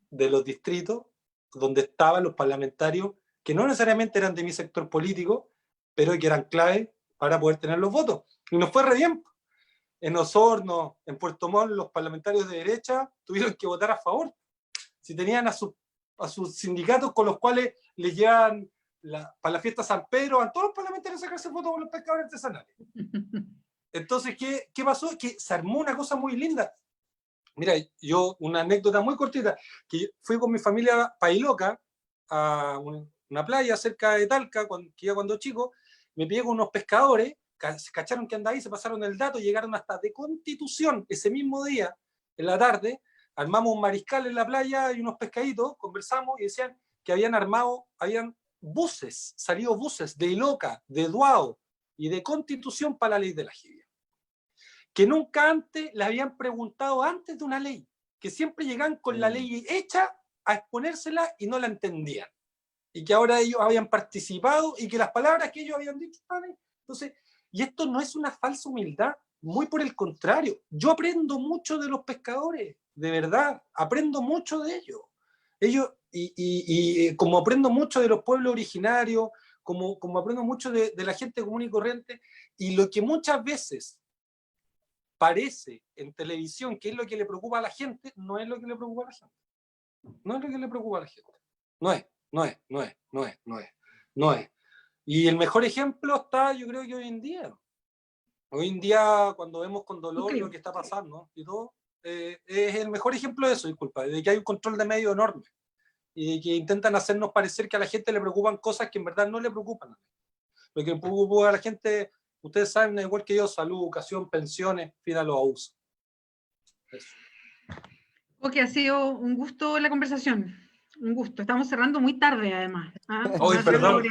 de los distritos, donde estaban los parlamentarios que no necesariamente eran de mi sector político, pero que eran clave para poder tener los votos. Y nos fue re bien. en Osorno, en Puerto Montt, los parlamentarios de derecha tuvieron que votar a favor. Si tenían a sus sindicatos con los cuales les llevan para la fiesta San Pedro, a todos los parlamentarios a sacarse fotos con los pescadores artesanales. Entonces, ¿qué pasó? Que se armó una cosa muy linda. Mira, yo, una anécdota muy cortita, que fui con mi familia pailoca a una playa cerca de Talca, que iba cuando chico, me pillé con unos pescadores, se cacharon que andaba ahí, se pasaron el dato, llegaron hasta de Constitución ese mismo día, en la tarde, armamos un mariscal en la playa y unos pescaditos, conversamos y decían que habían buses, salido buses de Iloca, de Duao y de Constitución para la ley de la jibia. Que nunca antes le habían preguntado antes de una ley, que siempre llegan con la ley hecha a exponérsela y no la entendían. Y que ahora ellos habían participado y que las palabras que ellos habían dicho estaban ahí. Entonces, y esto no es una falsa humildad, muy por el contrario. Yo aprendo mucho de los pescadores, de verdad, aprendo mucho de ellos. Ellos, y como aprendo mucho de los pueblos originarios, como aprendo mucho de la gente común y corriente, y lo que muchas veces parece en televisión que es lo que le preocupa a la gente, no es lo que le preocupa a la gente. No es lo que le preocupa a la gente. No es. Y el mejor ejemplo está, yo creo que hoy en día. Hoy en día, cuando vemos con dolor lo que está pasando y todo, es el mejor ejemplo de eso, disculpa, de que hay un control de medios enorme y de que intentan hacernos parecer que a la gente le preocupan cosas que en verdad no le preocupan. Lo que preocupa a la gente, ustedes saben, igual que yo, salud, educación, pensiones, fin a los abusos. Eso. Ok, ha sido un gusto la conversación. Un gusto. Estamos cerrando muy tarde, además. Hoy, perdón.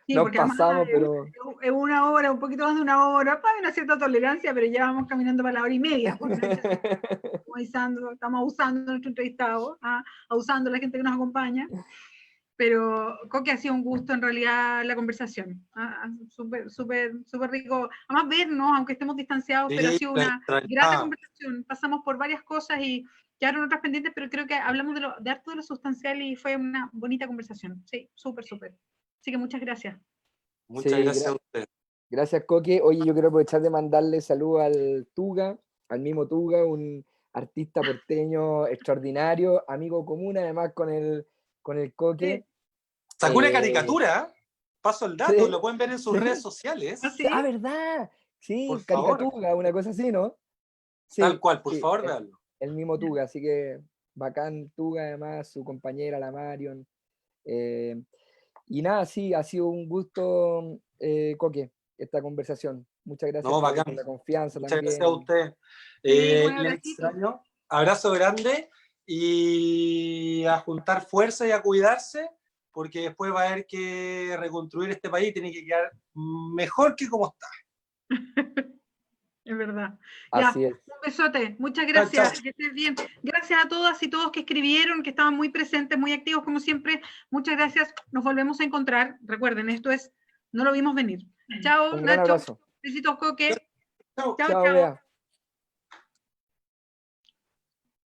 Sí, nos porque pasamos, además es una hora, un poquito más de una hora, para una cierta tolerancia, pero ya vamos caminando para la hora y media. Pues, estamos abusando de nuestro entrevistado, abusando de la gente que nos acompaña. Pero Coque, ha sido un gusto en realidad la conversación. Súper rico. Además vernos, aunque estemos distanciados, sí, pero ha sido una grata conversación. Pasamos por varias cosas y quedaron otras pendientes, pero creo que hablamos de harto de lo sustancial y fue una bonita conversación. Sí, súper. Así que muchas gracias. Muchas gracias a usted. Gracias, Coque. Oye, yo quiero aprovechar de mandarle salud al Tuga, al mismo Tuga, un artista porteño extraordinario, amigo común además con el Coque. Sí. Sacó una caricatura, paso el dato, ¿sí? Lo pueden ver en sus redes sociales. ¿Sí? ¿Verdad? Sí, por caricatuga, una cosa así, ¿no? Sí, tal cual, por favor, véanlo. El mismo Tuga, así que bacán Tuga, además, su compañera, la Marion. Y nada, sí, ha sido un gusto, Coque, esta conversación. Muchas gracias por la confianza. Muchas también. Gracias a usted. Les extraño. Abrazo grande y a juntar fuerza y a cuidarse, porque después va a haber que reconstruir este país, tiene que quedar mejor que como está. Es verdad. Así ya, es. Un besote. Muchas gracias. Chao. Que estés bien. Gracias a todas y todos que escribieron, que estaban muy presentes, muy activos como siempre. Muchas gracias. Nos volvemos a encontrar. Recuerden, esto es No lo vimos venir. Chao, Un Nacho. gran abrazo. Besitos, Coque. Chao. Chao.